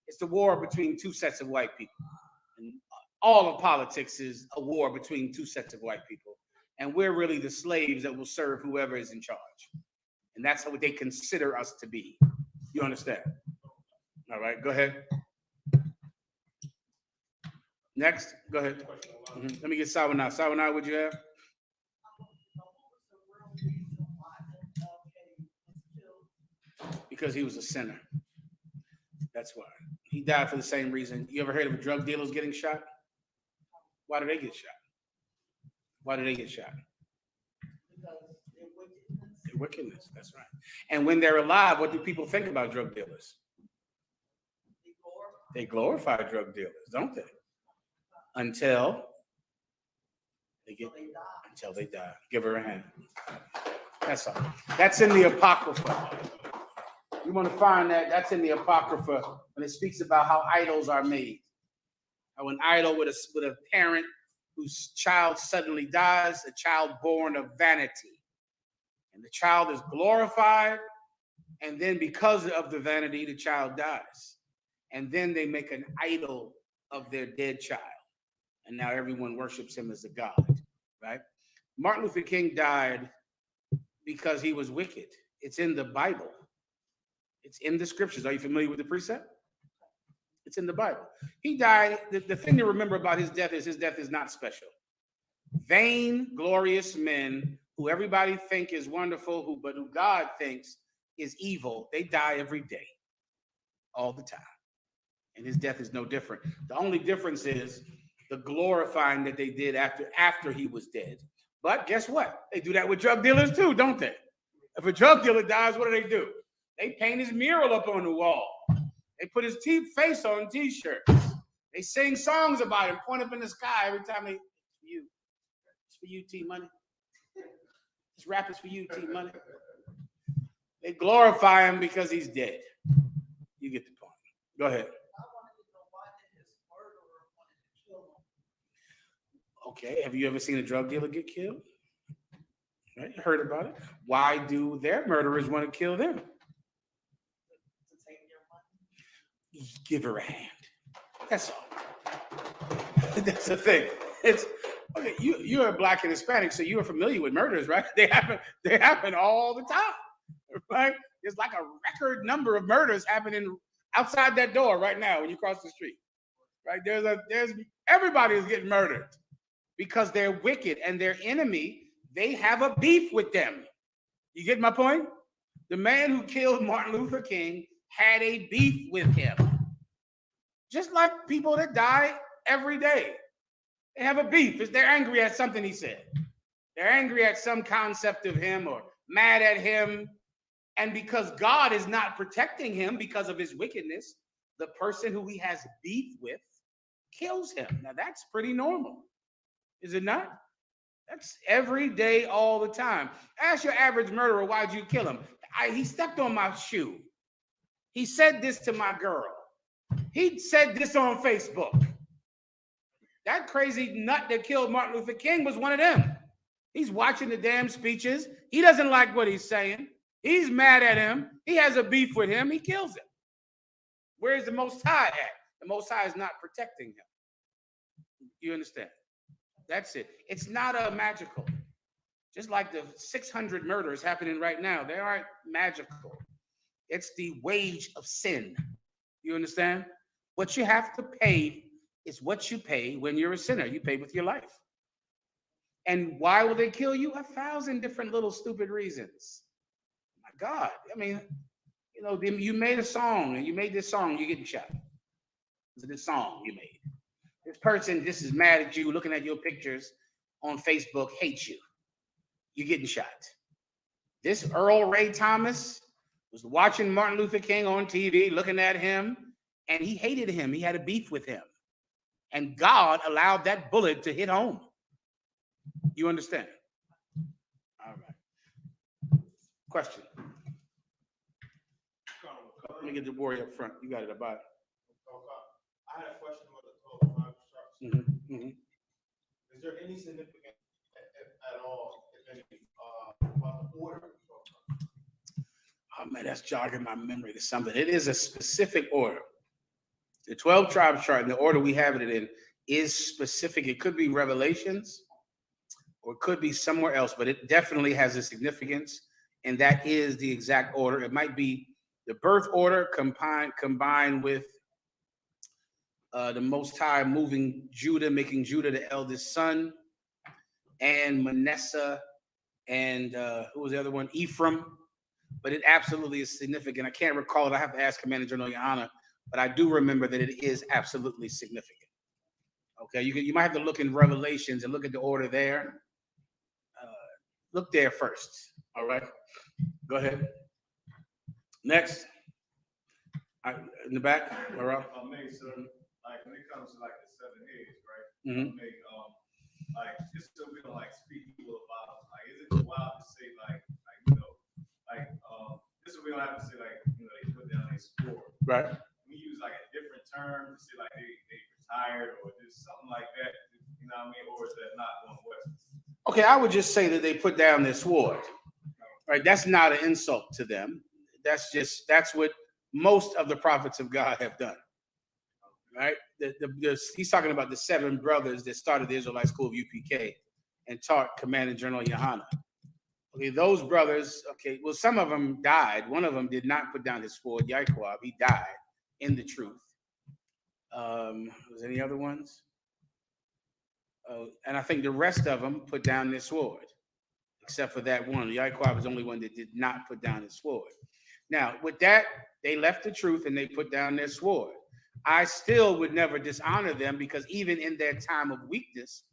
It's the war between two sets of white people. And all of politics is a war between two sets of white people. And we're really the slaves that will serve whoever is in charge. And that's what they consider us to be. You understand? All right, go ahead. Next, go ahead. Let me get Sawanah. Sawanah, what you have? Because he was a sinner. That's why. He died for the same reason. You ever heard of drug dealers getting shot? Why do they get shot? Why do they get shot? Their wickedness, that's right. And when they're alive, what do people think about drug dealers? They glorify drug dealers, don't they? Until they die. Give her a hand. That's all. That's in the Apocrypha. You want to find that? That's in the Apocrypha when it speaks about how idols are made. How an idol with a parent whose child suddenly dies, a child born of vanity. And the child is glorified, And then because of the vanity, the child dies. And then they make an idol of their dead child. And now everyone worships him as a god, right? Martin Luther King died because he was wicked. It's in the Bible. It's in the scriptures. Are you familiar with the precept? It's in the Bible. He died. The thing to remember about his death is not special. Vain, glorious men who everybody think is wonderful, but who God thinks is evil, they die every day, all the time. And his death is no different. The only difference is the glorifying that they did after he was dead. But guess what? They do that with drug dealers too, don't they? If a drug dealer dies, what do? They paint his mural up on the wall. They put his face on T-shirts. They sing songs about him, point up in the sky every time they. It's for you, T Money. This rap is for you, T Money. They glorify him because he's dead. You get the point. Go ahead. I wanted to know why did his murderer wanted to kill him? Okay, have you ever seen a drug dealer get killed? Right, you heard about it. Why do their murderers want to kill them? To take their money? Give her a hand. That's all. That's the thing. It's okay. You're Black and Hispanic, so you are familiar with murders, right? They happen all the time, right? There's like a record number of murders happening outside that door right now when you cross the street, right? There's everybody is getting murdered because they're wicked and their enemy. They have a beef with them. You get my point? The man who killed Martin Luther King had a beef with him. Just like people that die every day. They have a beef. They're angry at something he said. They're angry at some concept of him or mad at him. And because God is not protecting him because of his wickedness, the person who he has beef with kills him. Now that's pretty normal. Is it not? That's every day, all the time. Ask your average murderer, why'd you kill him? He stepped on my shoe. He said this to my girl. He said this on Facebook. That crazy nut that killed Martin Luther King was one of them. He's watching the damn speeches. He doesn't like what he's saying. He's mad at him. He has a beef with him. He kills him. Where's the Most High at? The Most High is not protecting him. You understand? That's it. It's not magical. Just like the 600 murders happening right now, they aren't magical. It's the wage of sin. You understand? What you have to pay is what you pay when you're a sinner. You pay with your life. And why will they kill you? 1,000 different little stupid reasons. My God. I mean, you made a song and you made this song, you're getting shot. It's this song you made. This person just is mad at you, looking at your pictures on Facebook, hates you. You're getting shot. This Earl Ray Thomas was watching Martin Luther King on TV, looking at him, and he hated him. He had a beef with him. And God allowed that bullet to hit home. You understand? All right. Question. Let me get the warrior up front. You got it about it. I had a question about the 12 tribes structure. Is there any significance at all, if any, about the order? Oh man, that's jogging my memory to something. It is a specific order. The 12 tribes chart and the order we have it in is specific. It could be Revelations or it could be somewhere else, but it definitely has a significance, and that is the exact order. It might be the birth order combined with the Most High moving Judah, making Judah the eldest son, and Manasseh, and who was the other one? Ephraim. But it absolutely is significant. I can't recall it. I have to ask Commander General Yana, but I do remember that it is absolutely significant. Okay, you might have to look in Revelations and look at the order there. Look there first. All right, go ahead. Next, in the back, all right. Maybe so, like when it comes to like the 7 days, right? Mm-hmm. Maybe like just so we don't like speak evil about, like, is it too wild to say like this is what we don't have to say like they put down a score. Right. We use like a different term to say like they retired or just something like that. You know what I mean? Or is that not going west? Okay, I would just say that they put down their sword. Right. That's not an insult to them. That's what most of the prophets of God have done. Right? He's talking about the 7 brothers that started the Israelite School of UPK and taught Commanding General Yohana. Okay, those brothers, okay, well, some of them died. One of them did not put down his sword, Yaquab. He died in the truth. Was any other ones? And I think the rest of them put down their sword, except for that one. Yaquab was the only one that did not put down his sword. Now, with that, they left the truth and they put down their sword. I still would never dishonor them because even in their time of weakness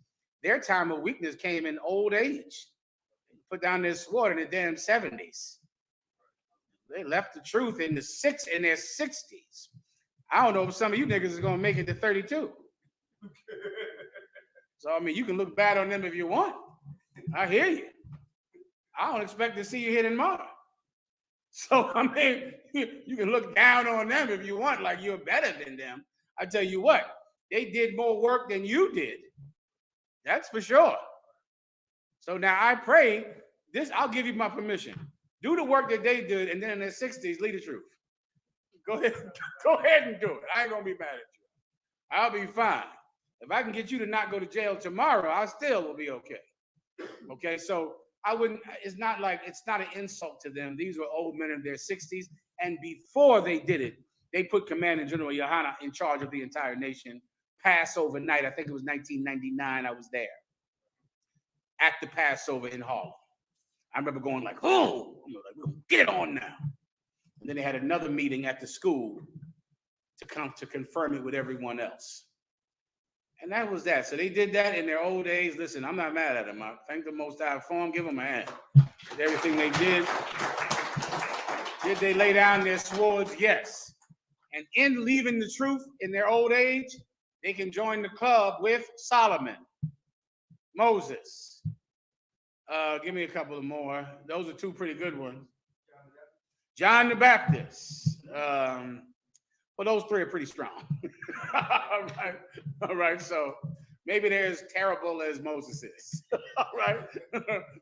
came in old age. They put down their sword in the damn 70s. They left the truth in their 60s. I don't know if some of you niggas is gonna make it to 32. So I mean, you can look bad on them if you want. I hear you. I don't expect to see you here tomorrow. So I mean, you can look down on them if you want, like you're better than them. I tell you what, they did more work than you did. That's for sure. So now I pray this. I'll give you my permission. Do the work that they did, and then in their 60s, lead the truth. Go ahead and do it. I ain't gonna be mad at you. I'll be fine. If I can get you to not go to jail tomorrow, I still will be okay. Okay, so I wouldn't, it's not an insult to them. These were old men in their 60s. And before they did it, they put Commanding General Yohana in charge of the entire nation. Passover night, I think it was 1999, I was there. At the Passover in Harlem. I remember going like, oh, we'll get it on now. And then they had another meeting at the school to come to confirm it with everyone else. And that was that. So they did that in their old age. Listen, I'm not mad at them. I thank the Most High for them. Give them a hand. With everything they did. Did they lay down their swords? Yes. And in leaving the truth in their old age, they can join the club with Solomon, Moses. Give me a couple of more. Those are 2 pretty good ones. John the Baptist. Well, those 3 are pretty strong. All right. So maybe they're as terrible as Moses is. All right.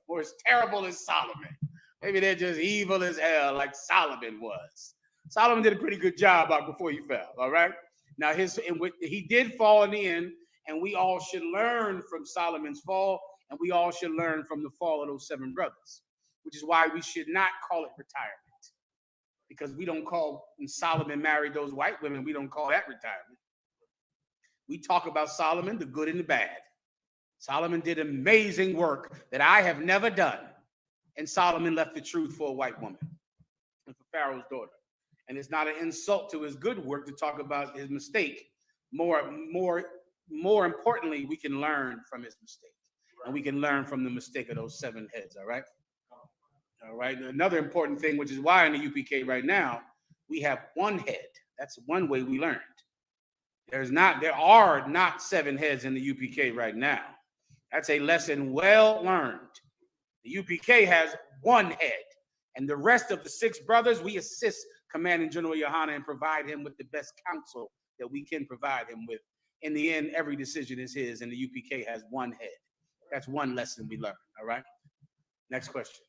Or as terrible as Solomon. Maybe they're just evil as hell, like Solomon was. Solomon did a pretty good job before he fell. All right. Now he did fall in the end, and we all should learn from Solomon's fall, and we all should learn from the fall of those 7 brothers, which is why we should not call it retirement. Because we don't call, when Solomon married those white women, we don't call that retirement. We talk about Solomon, the good and the bad. Solomon did amazing work that I have never done. And Solomon left the truth for a white woman and for Pharaoh's daughter. And it's not an insult to his good work to talk about his mistake. More importantly, we can learn from his mistake. And we can learn from the mistake of those 7 heads, all right? All right. Another important thing, which is why in the UPK right now, we have 1 head. That's one way we learned. There are not 7 heads in the UPK right now. That's a lesson well learned. The UPK has 1 head, and the rest of the 6 brothers, we assist Commanding General Yohana and provide him with the best counsel that we can provide him with. In the end, every decision is his, and the UPK has 1 head. That's 1 lesson we learned. All right. Next question.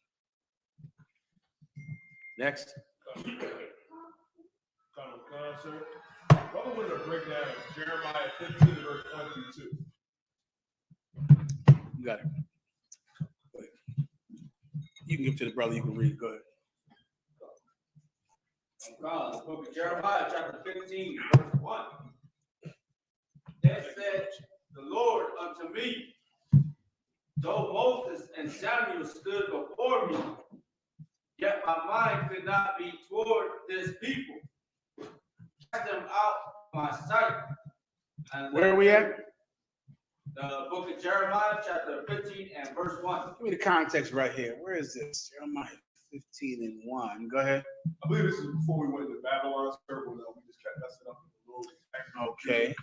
Next. Sir. Brother wanted to break down Jeremiah 15, verse 1 through 2. You got it. Go ahead. You can give it to the brother. You can read. Go ahead. The book of Jeremiah, chapter 15, verse 1. Then said the Lord unto me, though Moses and Samuel stood before me, yet my mind could not be toward this people. Cast them out of my sight. And Where are we at? The book of Jeremiah, chapter 15 and verse 1. Give me the context right here. Where is this? Jeremiah 15 and 1. Go ahead. I believe this is before we went to Babylon circle. We just kept messing up with the Lord. Okay.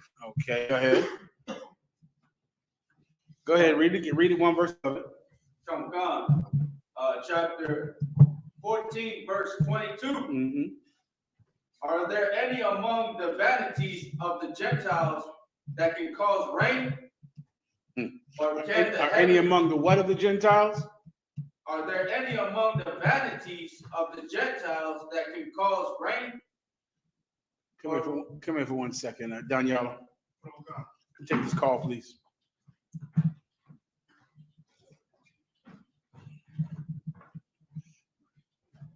Go ahead. Go ahead. Read it 1 verse of it. Come, chapter 14, verse 22. Mm-hmm. Are there any among the vanities of the Gentiles that can cause rain? Or can the Are any among the what of the Gentiles? Are there any among the vanities of the Gentiles that can cause rain? Come here for 1 second, Daniela. Come take this call, please.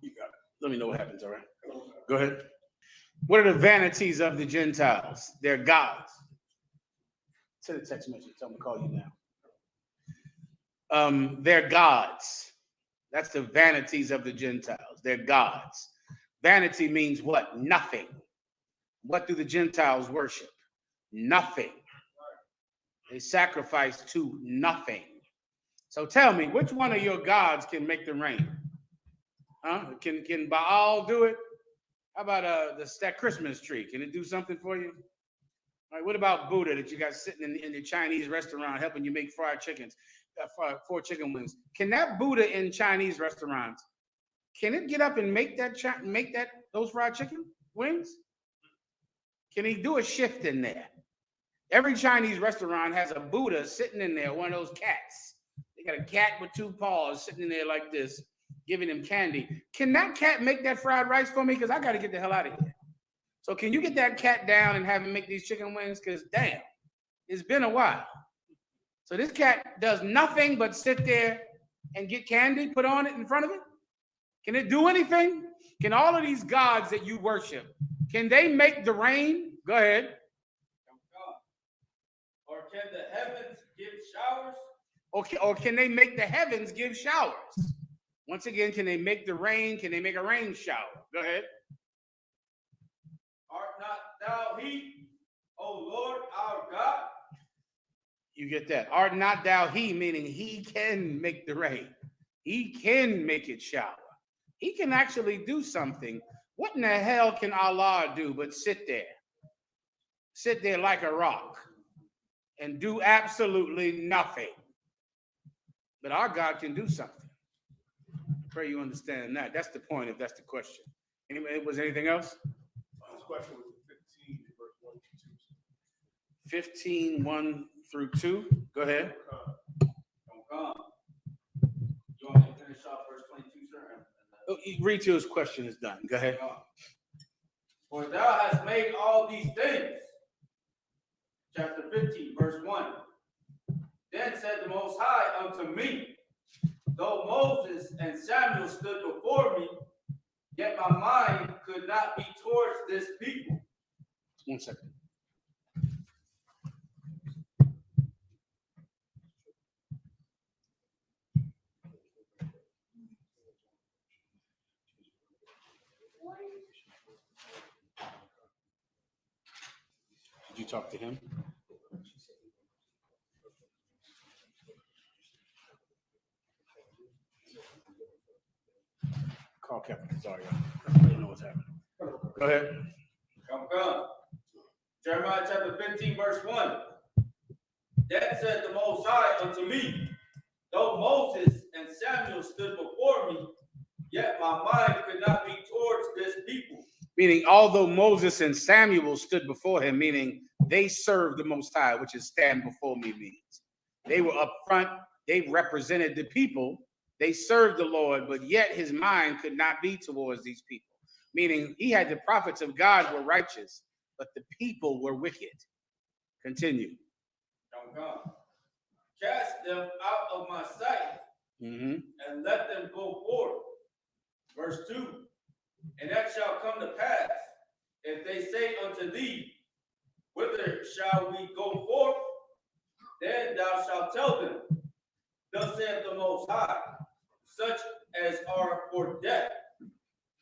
You got it. Let me know what happens, all right? Go ahead. What are the vanities of the Gentiles? They're gods. Send a text message. Tell them to call you now. They're gods. That's the vanities of the Gentiles. They're gods. Vanity means what? Nothing. What do the Gentiles worship? Nothing. They sacrifice to nothing. So tell me, which one of your gods can make the rain? Huh? Can Baal do it? How about that Christmas tree? Can it do something for you? All right, what about Buddha that you got sitting in the Chinese restaurant helping you make fried chickens, 4 chicken wings? Can that Buddha in Chinese restaurants, can it get up and make those fried chicken wings? Can he do a shift in there? Every Chinese restaurant has a Buddha sitting in there, one of those cats. They got a cat with 2 paws sitting in there like this, giving him candy. Can that cat make that fried rice for me? Because I got to get the hell out of here. So can you get that cat down and have him make these chicken wings? Because damn, it's been a while. So this cat does nothing but sit there and get candy put on it in front of it? Can it do anything? Can all of these gods that you worship, can they make the rain? Go ahead. Or can the heavens give showers? Okay, or can they make the heavens give showers? Once again, can they make the rain? Can they make a rain shower? Go ahead. Art not thou he, O Lord our God? You get that. Art not thou he, meaning he can make the rain. He can make it shower. He can actually do something. What in the hell can Allah do but sit there? Sit there like a rock and do absolutely nothing. But our God can do something. Pray you understand that. That's the point, if that's the question. Anyway, was anything else? This question was 15, verse 1 to 2. 15, 1 through 2. Go ahead. Don't come. You want me to finish off verse 22, sir? Oh, read till his question is done. Go ahead. For thou hast made all these things. Chapter 15, verse 1. Then said the Most High unto me, though Moses and Samuel stood before me, yet my mind could not be towards this people. 1 second. Did you talk to him? Call Captain Zaria. I don't know what's happening. Go ahead. Come. Jeremiah chapter 15, verse 1. Then said the Most High unto me, though Moses and Samuel stood before me, yet my mind could not be towards this people. Meaning, although Moses and Samuel stood before him, meaning they served the Most High, which is stand before me means. They were up front. They represented the people. They served the Lord, but yet his mind could not be towards these people. Meaning, he had the prophets of God were righteous, but the people were wicked. Continue. Come. Cast them out of my sight, and let them go forth. Verse 2. And that shall come to pass, if they say unto thee, whither shall we go forth? Then thou shalt tell them, thus saith the Most High, such as are for death,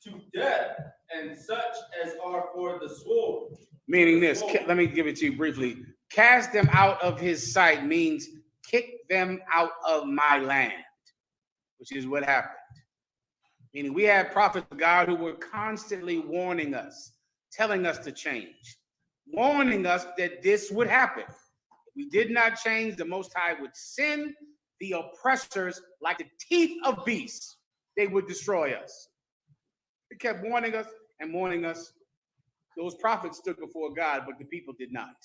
to death, and such as are for the sword. Meaning this, let me give it to you briefly. Cast them out of his sight means kick them out of my land, which is what happened. Meaning we had prophets of God who were constantly warning us, telling us to change, warning us that this would happen. If we did not change, the Most High would send the oppressors like the teeth of beasts. They would destroy us. He kept warning us and warning us. Those prophets stood before God, but the people did not.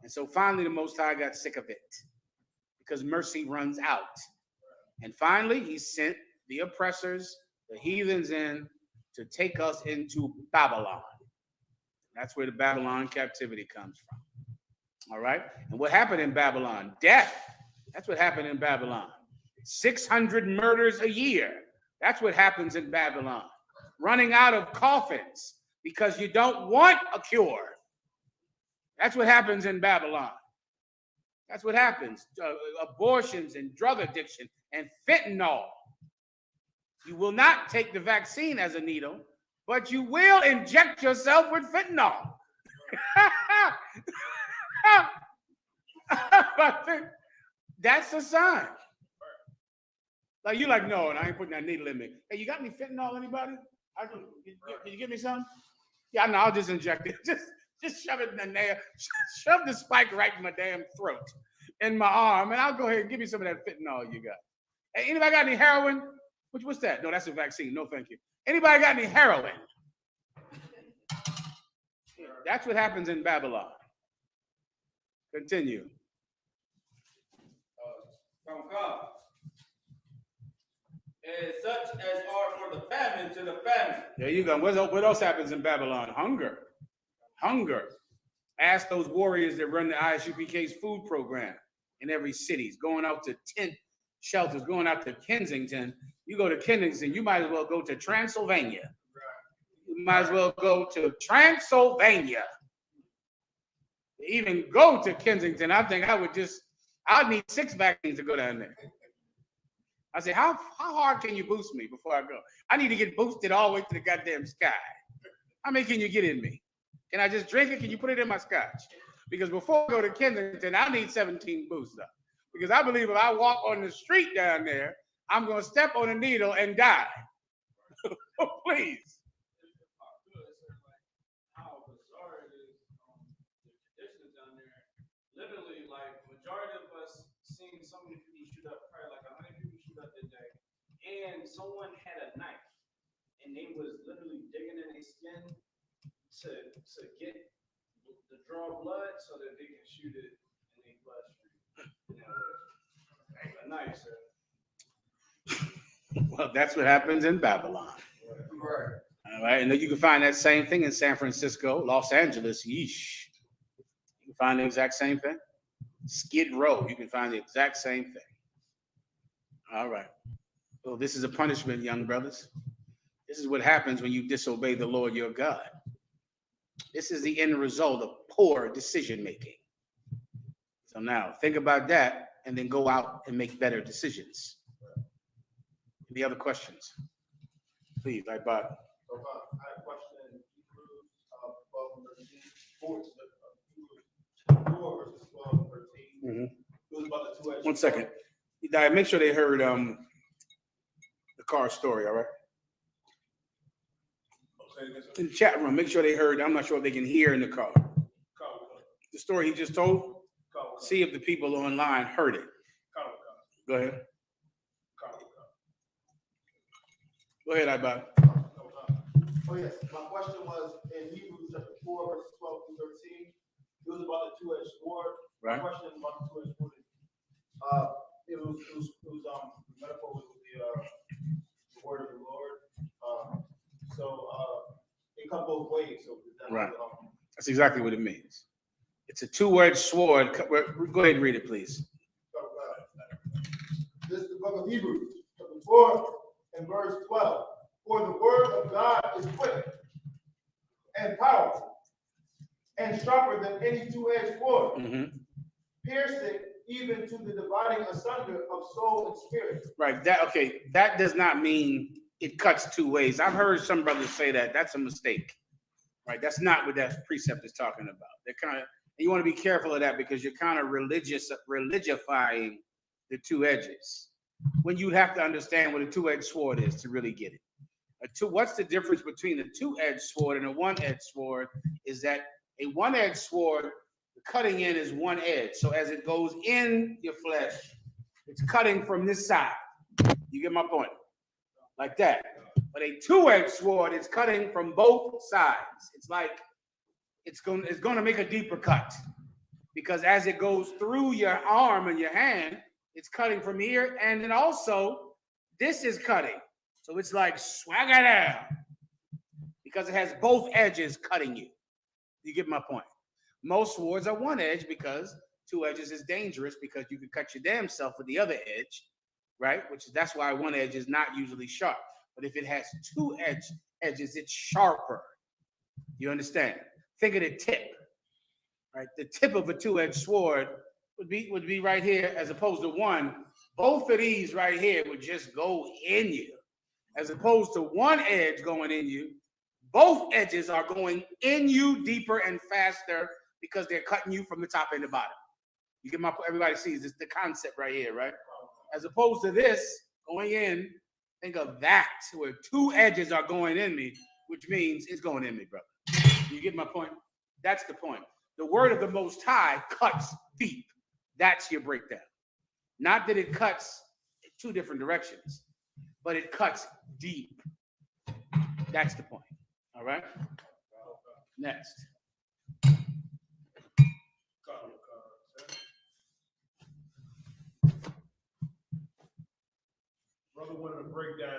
And so finally, the Most High got sick of it because mercy runs out. And finally, he sent the oppressors, the heathens in to take us into Babylon. That's where the Babylon captivity comes from. All right? And what happened in Babylon? Death. That's what happened in Babylon. 600 murders a year. That's what happens in Babylon. Running out of coffins because you don't want a cure. That's what happens in Babylon. That's what happens. Abortions and drug addiction and fentanyl. You will not take the vaccine as a needle, but you will inject yourself with fentanyl. That's a sign. Like you're like, no, and I ain't putting that needle in me. Hey, you got any fentanyl, anybody? Can you give me some? Yeah, no, I'll just inject it. Just shove it in the nail. Shove the spike right in my damn throat, in my arm, and I'll go ahead and give you some of that fentanyl you got. Hey, anybody got any heroin? What's that? No, that's a vaccine. No, thank you. Anybody got any heroin? That's what happens in Babylon. Continue. From God. And such as are for the famine to the famine. There you go. What else happens in Babylon? Hunger. Hunger. Ask those warriors that run the ISUPK's food program in every city. It's going out to tent shelters, going out to Kensington. You go to Kensington, you might as well go to Transylvania. You might as well go to Transylvania. Even go to Kensington, I think I'd need 6 vaccines to go down there. I say, how hard can you boost me before I go? I need to get boosted all the way to the goddamn sky. How many can you get in me? Can I just drink it? Can you put it in my scotch? Because before I go to Kensington, I need 17 boosts up. Because I believe if I walk on the street down there, I'm going to step on a needle and die. Please. How bizarre it is, the traditions down there. Literally, like, majority of us seen so many people shoot up, probably like 100 people shoot up that day. And someone had a knife. And they was literally digging in their skin to get the draw blood so that they can shoot it in their bloodstream. A knife, sir. Well, that's what happens in Babylon. Right. All right. And then you can find that same thing in San Francisco, Los Angeles. Yeesh. You can find the exact same thing. Skid Row, you can find the exact same thing. All right. Well, this is a punishment, young brothers. This is what happens when you disobey the Lord your God. This is the end result of poor decision making. So now think about that and then go out and make better decisions. Any other questions? Please, I bought. So, I have a question. Hebrews 12 and 13. 4 verses 12 and 13. It was about the two-edged. 1 second. Make sure they heard the car story, all right? In the chat room, make sure they heard. I'm not sure if they can hear in the car. The story he just told, see if the people online heard it. Go ahead. Go ahead, Ibad. Oh, yes. My question was in Hebrews chapter 4, verses 12 through 13. It was about the two-edged sword. Right. My question about the two-edged sword. It was metaphor with the word of the Lord. It comes both ways. So Right. That's exactly what it means. It's a two-edged sword. Go ahead and read it, please. This is the book of Hebrews, chapter 4 and verse 12. For the word of God is quick and powerful and sharper than any two-edged sword, piercing even to the dividing asunder of soul and spirit. Right. That does not mean it cuts two ways. I've heard some brothers say that. That's a mistake. Right. That's not what that precept is talking about. You want to be careful of that because you're kind of religifying the two edges when you have to understand what a two-edged sword is to really get it. What's the difference between a two-edged sword and a one-edged sword is that a one-edged sword, the cutting in is one edge. So as it goes in your flesh, it's cutting from this side. You get my point? Like that. But a two-edged sword, it's cutting from both sides. It's like it's going to make a deeper cut because as it goes through your arm and your hand, it's cutting from here, and then also This is cutting. So it's like swagger down because it has both edges cutting you. You get my point. Most swords are one edge because two edges is dangerous because you can cut your damn self with the other edge, right? That's why one edge is not usually sharp. But if it has two edges, it's sharper. You understand? Think of the tip, right? The tip of a two-edged sword would be right here as opposed to one. Both of these right here would just go in you. As opposed to one edge going in you, both edges are going in you deeper and faster because they're cutting you from the top and the bottom. You get my point? Everybody sees this, the concept right here, right? As opposed to this going in, think of that, where two edges are going in me, which means it's going in me, brother. You get my point? That's the point. The word of the Most High cuts deep. That's your breakdown. Not that it cuts in two different directions, but it cuts deep. That's the point. All right? Next. Brother wanted to break down,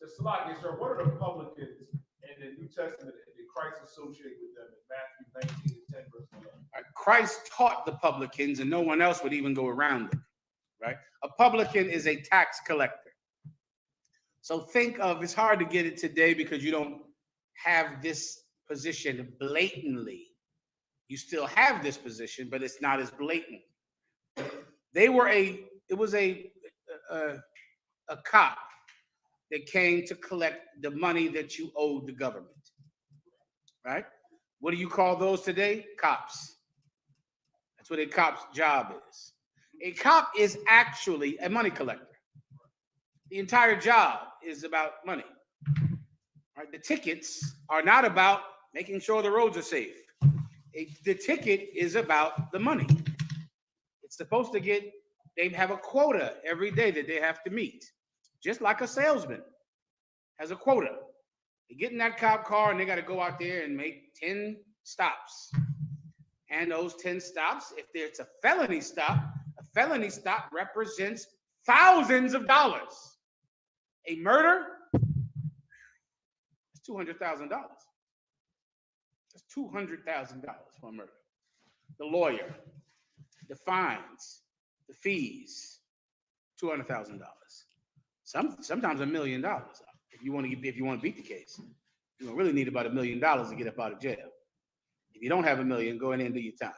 just Salakia, sir, what are the publicans in the New Testament that Christ associated with them in Matthew 19 and 10, verse 11? Christ taught the publicans, and no one else would even go around them, right? A publican is a tax collector. So think of, it's hard to get it today because you don't have this position blatantly. You still have this position, but it's not as blatant. It was a cop that came to collect the money that you owed the government, right? What do you call those today? Cops. That's what a cop's job is. A cop is actually a money collector. The entire job is about money. Right? The tickets are not about making sure the roads are safe. The ticket is about the money. It's supposed to they have a quota every day that they have to meet. Just like a salesman has a quota. They get in that cop car and they got to go out there and make 10 stops. And those 10 stops, if it's a felony stop represents thousands of dollars. A murder is $200,000. That's $200,000 for a murder. The lawyer, the fines, the fees, $200,000. Sometimes $1 million. If you want to beat the case, you don't really need about $1 million to get up out of jail. If you don't have $1 million, go in and do your time,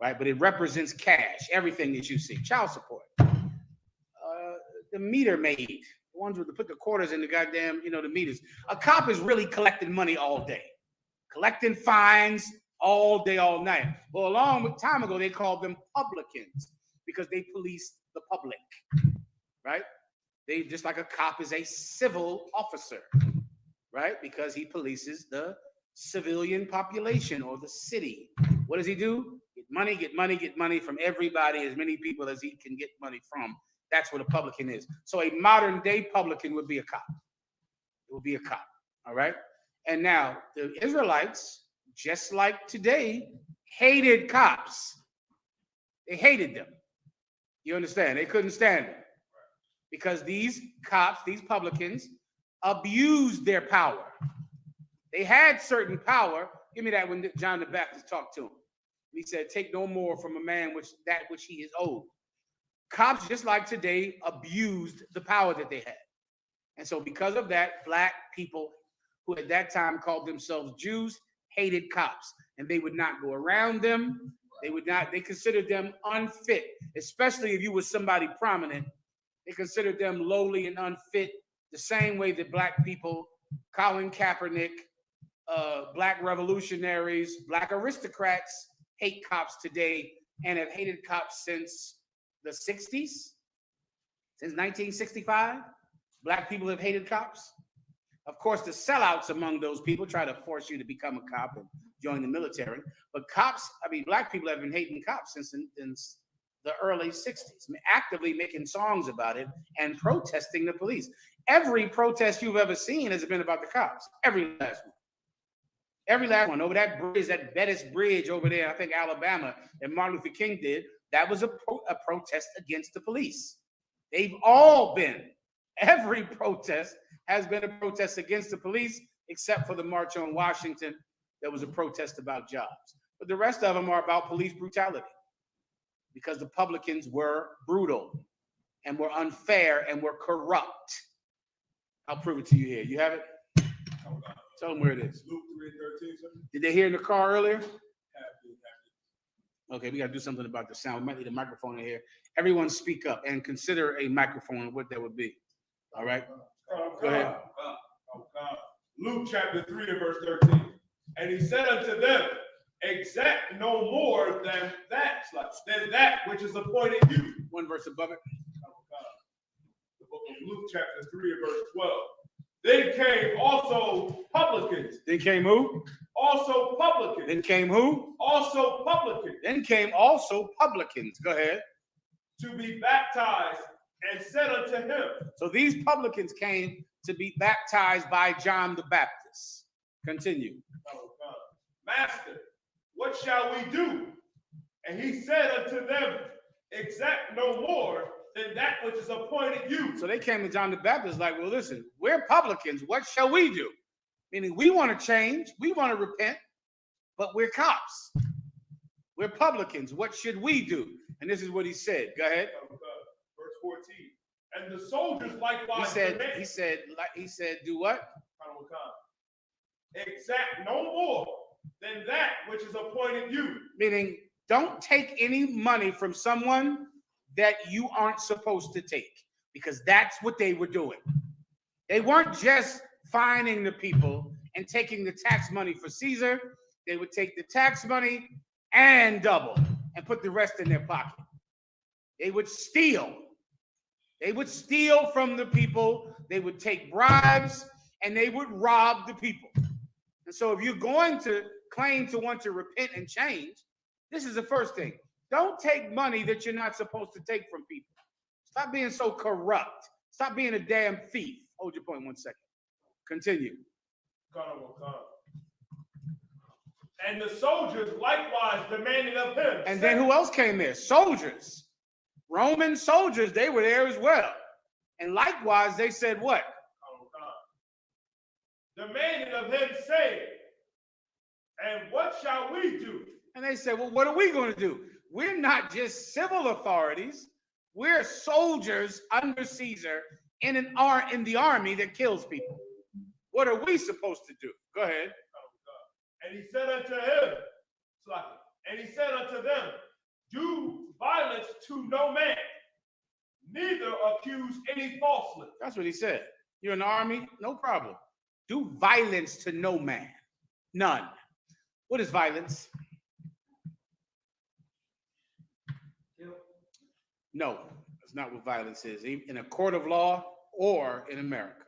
right? But it represents cash, everything that you see, child support, the meter maid, the ones with put the quarters in the goddamn, the meters. A cop is really collecting money all day, collecting fines all day, all night. Well, a long time ago, they called them publicans because they policed the public, right? They just like a cop is a civil officer, right? Because he polices the civilian population or the city. What does he do? Get money from everybody, as many people as he can get money from. That's what a publican is. So a modern day publican would be a cop. It would be a cop, all right? And now the Israelites, just like today, hated cops. They hated them. You understand? They couldn't stand them. Because these cops, these publicans, abused their power. They had certain power. Give me that when John the Baptist talked to him. He said, take no more from a man which he is owed. Cops, just like today, abused the power that they had. And so because of that, black people who at that time called themselves Jews hated cops. And they would not go around them. They considered them unfit, especially if you were somebody prominent. They considered them lowly and unfit, the same way that black people, Colin Kaepernick, black revolutionaries, black aristocrats hate cops today and have hated cops since the 60s, since 1965. Black people have hated cops. Of course, the sellouts among those people try to force you to become a cop and join the military. But black people have been hating cops since the early 60s, actively making songs about it and protesting the police. Every protest you've ever seen has been about the cops. Every last one. Every last one. Over that bridge, that Bettis Bridge over there, I think Alabama, that Martin Luther King did, that was a protest against the police. They've all been Every protest has been a protest against the police, except for the March on Washington. That was a protest about jobs. But the rest of them are about police brutality because the publicans were brutal and were unfair and were corrupt. I'll prove it to you here. You have it? Tell them where it is. Luke 3:13, sir. Did they hear in the car earlier? Okay, we got to do something about the sound. We might need a microphone in here. Everyone speak up and consider a microphone, what that would be. All right? Go ahead. Luke chapter 3 and verse 13. And he said unto them, exact no more than that which is appointed you. One verse above it. The book of Luke chapter 3 and verse 12. Then came also publicans. Then came who? Also publicans. Then came who? Also publicans. Then came also publicans. Go ahead. To be baptized, and said unto him. So these publicans came to be baptized by John the Baptist. Continue. Master, what shall we do? And he said unto them, exact no more than that which is appointed you. So they came to John the Baptist like, well, listen, we're publicans. What shall we do? Meaning we want to change. We want to repent, but we're cops. We're publicans. What should we do? And this is what he said. Go ahead. Verse 14. And the soldiers likewise. He said, do what? Exact no more than that which is appointed you. Meaning, don't take any money from someone that you aren't supposed to take, because that's what they were doing. They weren't just fining the people and taking the tax money for Caesar. They would take the tax money and double and put the rest in their pocket. They would steal. They would steal from the people. They would take bribes and they would rob the people. And so if you're going to claim to want to repent and change, this is the first thing. Don't take money that you're not supposed to take from people. Stop being so corrupt. Stop being a damn thief. Hold your point 1 second. Continue. And the soldiers likewise demanded of him. And then who else came there? Soldiers. Roman soldiers, they were there as well. And likewise, they said what? Demanded of him, saying, and what shall we do? And they said, well, what are we going to do? We're not just civil authorities. We're soldiers under Caesar in the army that kills people. What are we supposed to do? Go ahead. And he said unto him, and he said unto them, do violence to no man, neither accuse any falsely. That's what he said. You're in the army? No problem. Do violence to no man. None. What is violence? No, that's not what violence is. In a court of law or in America.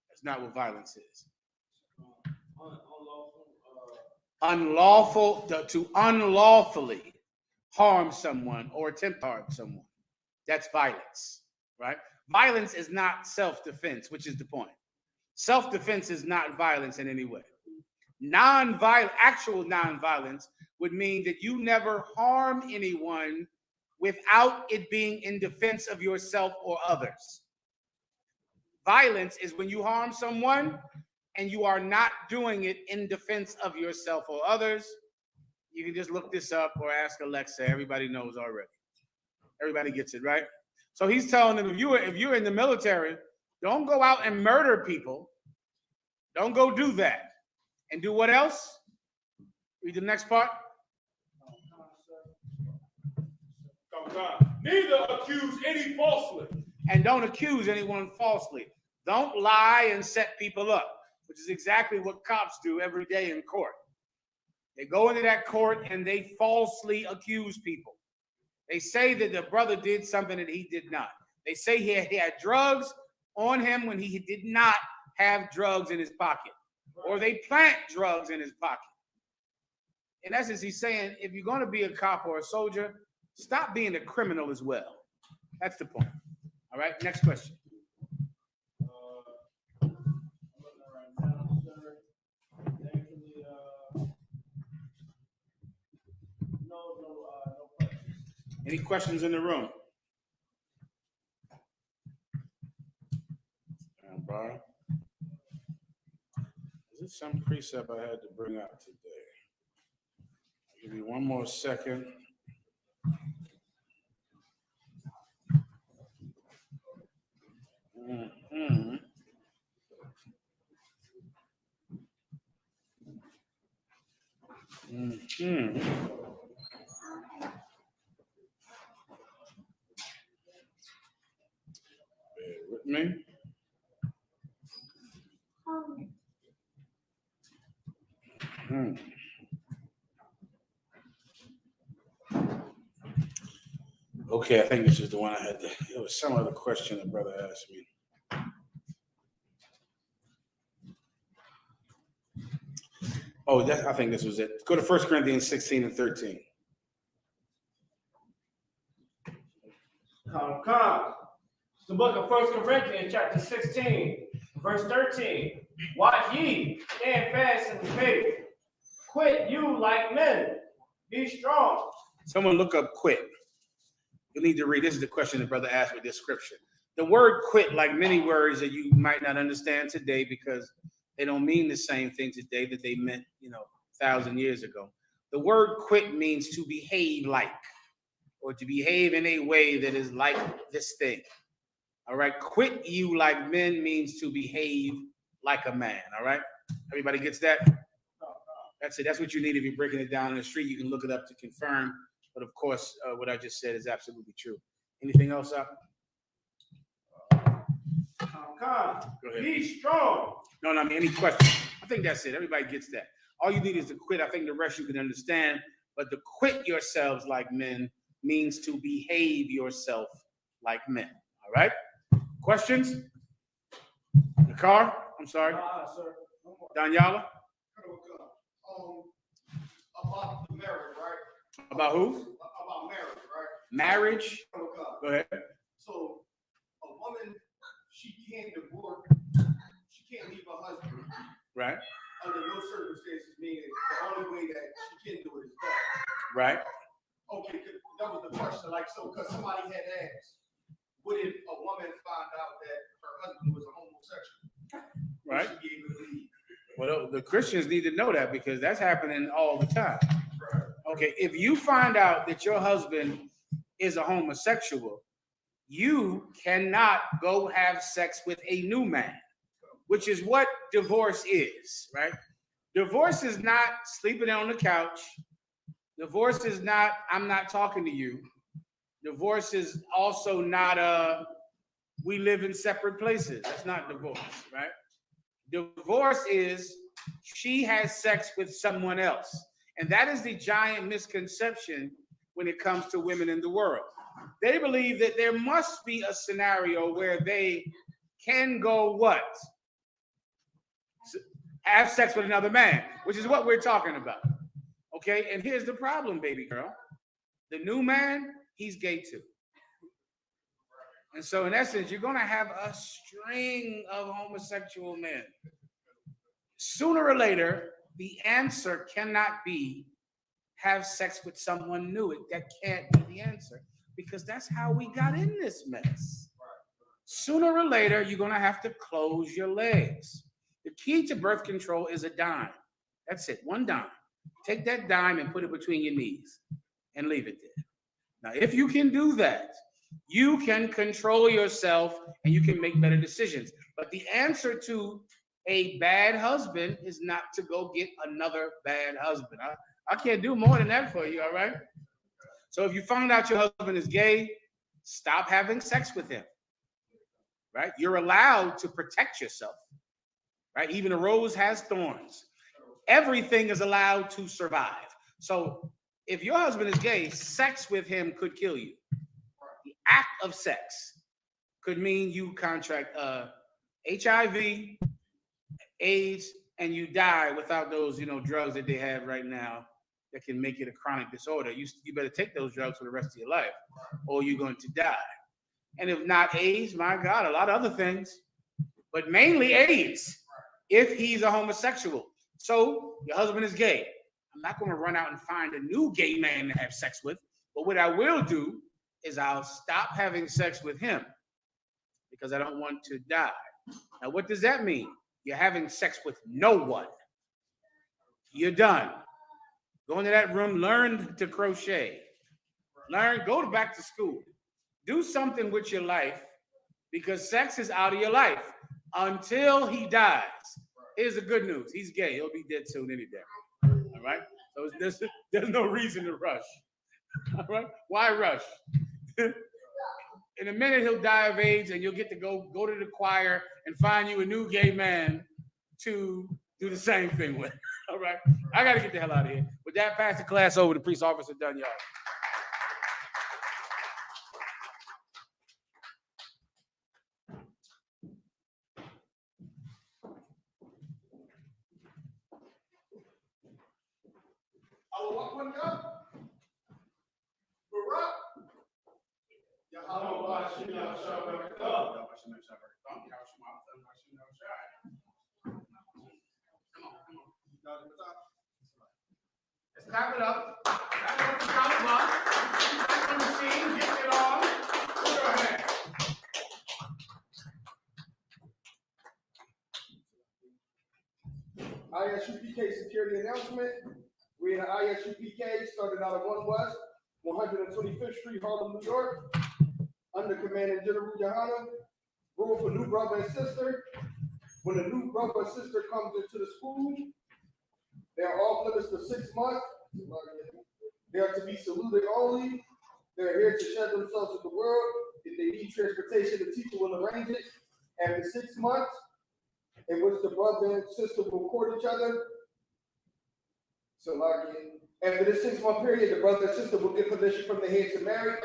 That's not what violence is. To unlawfully harm someone or attempt to harm someone. That's violence, right? Violence is not self-defense, which is the point. Self-defense is not violence in any way. Actual non-violence would mean that you never harm anyone without it being in defense of yourself or others. Violence is when you harm someone and you are not doing it in defense of yourself or others. You can just look this up or ask Alexa. Everybody knows already. Everybody gets it, right? So he's telling them, if you're in the military, don't go out and murder people. Don't go do that. And do what else? Read the next part. Neither accuse any falsely. And don't accuse anyone falsely. Don't lie and set people up, which is exactly what cops do every day in court. They go into that court and they falsely accuse people. They say that the brother did something that he did not. They say he had drugs on him when he did not have drugs in his pocket. Or they plant drugs in his pocket. In essence, he's saying, if you're going to be a cop or a soldier, stop being a criminal as well. That's the point. All right, next question. Any questions in the room? Brian. Is it some precept I had to bring out today? I'll give you one more second. Mm-hmm. Mm-hmm. Bear with me. Hmm. Okay, I think this is the one I had. It was some other question the brother asked me. Oh, I think this was it. Go to 1 Corinthians 16 and 13. Come. It's the book of 1 Corinthians, chapter 16, verse 13. Watch ye, stand fast in the faith. Quit you like men. Be strong. Someone look up quit. You need to read. This is the question the brother asked with this scripture. The word quit, like many words that you might not understand today because they don't mean the same thing today that they meant, 1,000 years ago. The word quit means to behave like, or to behave in a way that is like this thing. All right. Quit you like men means to behave like a man. All right. Everybody gets that? That's it. That's what you need if you're breaking it down in the street. You can look it up to confirm. But of course, what I just said is absolutely true. Anything else up? Come. Go ahead. Be strong. No, I mean, any questions? I think that's it. Everybody gets that. All you need is to quit. I think the rest you can understand. But to quit yourselves like men means to behave yourself like men. All right? Questions? The car? I'm sorry. Sir. Daniela? About the marriage, right? About who? About marriage, right? Marriage? Go ahead. So a woman, she can't divorce, she can't leave her husband Right. under no circumstances, meaning the only way that she can do it is death. Right. Okay, that was the question, like, so, because somebody had asked, what if a woman found out that her husband was a homosexual? Right. Would she be able to leave? Well, the Christians need to know that because that's happening all the time. Right. Okay, if you find out that your husband is a homosexual, you cannot go have sex with a new man, which is what divorce is, right? Divorce is not sleeping on the couch. Divorce is not, I'm not talking to you. Divorce is also not, we live in separate places. That's not divorce, right? Divorce is she has sex with someone else. And that is the giant misconception when it comes to women in the world. They believe that there must be a scenario where they can go what? Have sex with another man, which is what we're talking about. Okay, and here's the problem, baby girl. The new man, he's gay too. And so in essence, you're gonna have a string of homosexual men. Sooner or later, the answer cannot be have sex with someone new. That can't be the answer because that's how we got in this mess. Sooner or later, you're gonna have to close your legs. The key to birth control is a dime. That's it, one dime. Take that dime and put it between your knees and leave it there. Now, if you can do that, you can control yourself and you can make better decisions. But the answer to a bad husband is not to go get another bad husband. I can't do more than that for you, all right? So if you find out your husband is gay, stop having sex with him, right? You're allowed to protect yourself, right? Even a rose has thorns. Everything is allowed to survive. So if your husband is gay, sex with him could kill you. The act of sex could mean you contract HIV, AIDS, and you die without those, drugs that they have right now that can make it a chronic disorder. You better take those drugs for the rest of your life, or you're going to die. And if not AIDS, my God, a lot of other things, but mainly AIDS, if he's a homosexual. So your husband is gay. I'm not going to run out and find a new gay man to have sex with, but what I will do is I'll stop having sex with him because I don't want to die. Now, what does that mean? You're having sex with no one. You're done. Go into that room, learn to crochet. Go back to school. Do something with your life because sex is out of your life until he dies. Here's the good news. He's gay. He'll be dead soon any day. All right? So there's no reason to rush. All right? Why rush? In a minute, he'll die of AIDS, and you'll get to go to the choir and find you a new gay man to do the same thing with. All right? I got to get the hell out of here. With that, pass the class over to Police Officer Dunyard. Let's clap it up. Clap it up for John Blunt. On the machine, get it on. Put your hand. ISUPK security announcement. We in the ISUPK started out of 1 West, 125th Street, Harlem, New York. Under Commandant General Johanna. Rule for new brother and sister. When a new brother or sister comes into the school, they are off limits for 6 months. They are to be saluted only. They are here to shed themselves in the world. If they need transportation, the teacher will arrange it. After 6 months, in which the brother and sister will court each other. So, after this 6-month period, the brother and sister will get permission from the head to marry.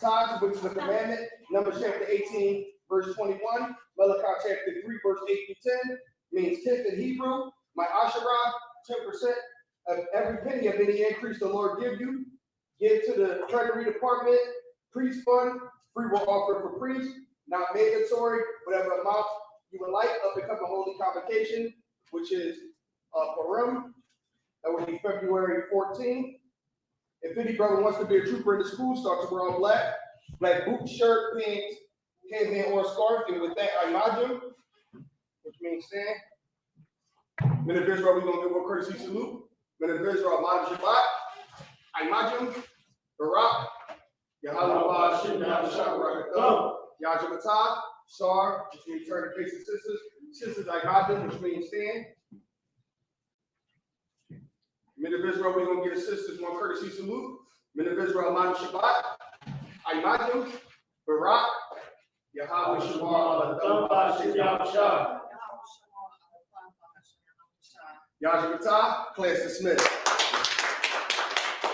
Times, which is a commandment. Numbers chapter 18, verse 21. Malachi chapter 3, verse 8 through 10. Means 10th in Hebrew. My Asherah, 10% of every penny of any increase the Lord give you. Give to the Treasury Department, priest fund, free will offer for priests, not mandatory, whatever amount you would like, up become a holy convocation, which is Purim. That would be February 14th. If any brother wants to be a trooper in the school, start to wear all black boots, shirt, pants, headband, or scarf, and with that, imagine, which means stand. Men of Israel, we're going to give a courtesy salute. Men of Israel, Imam Shabbat, imagine, Barak, Yahweh, Shabbat, Yajamatah, Sar, which means turn to face the sisters. Sisters, imagine, which means stand. Men of Israel, we're going to give the sisters one courtesy salute. Men of Israel, Imam Shabbat, imagine, Barak, Yahweh, Shabbat, Yajamatah, class dismissed.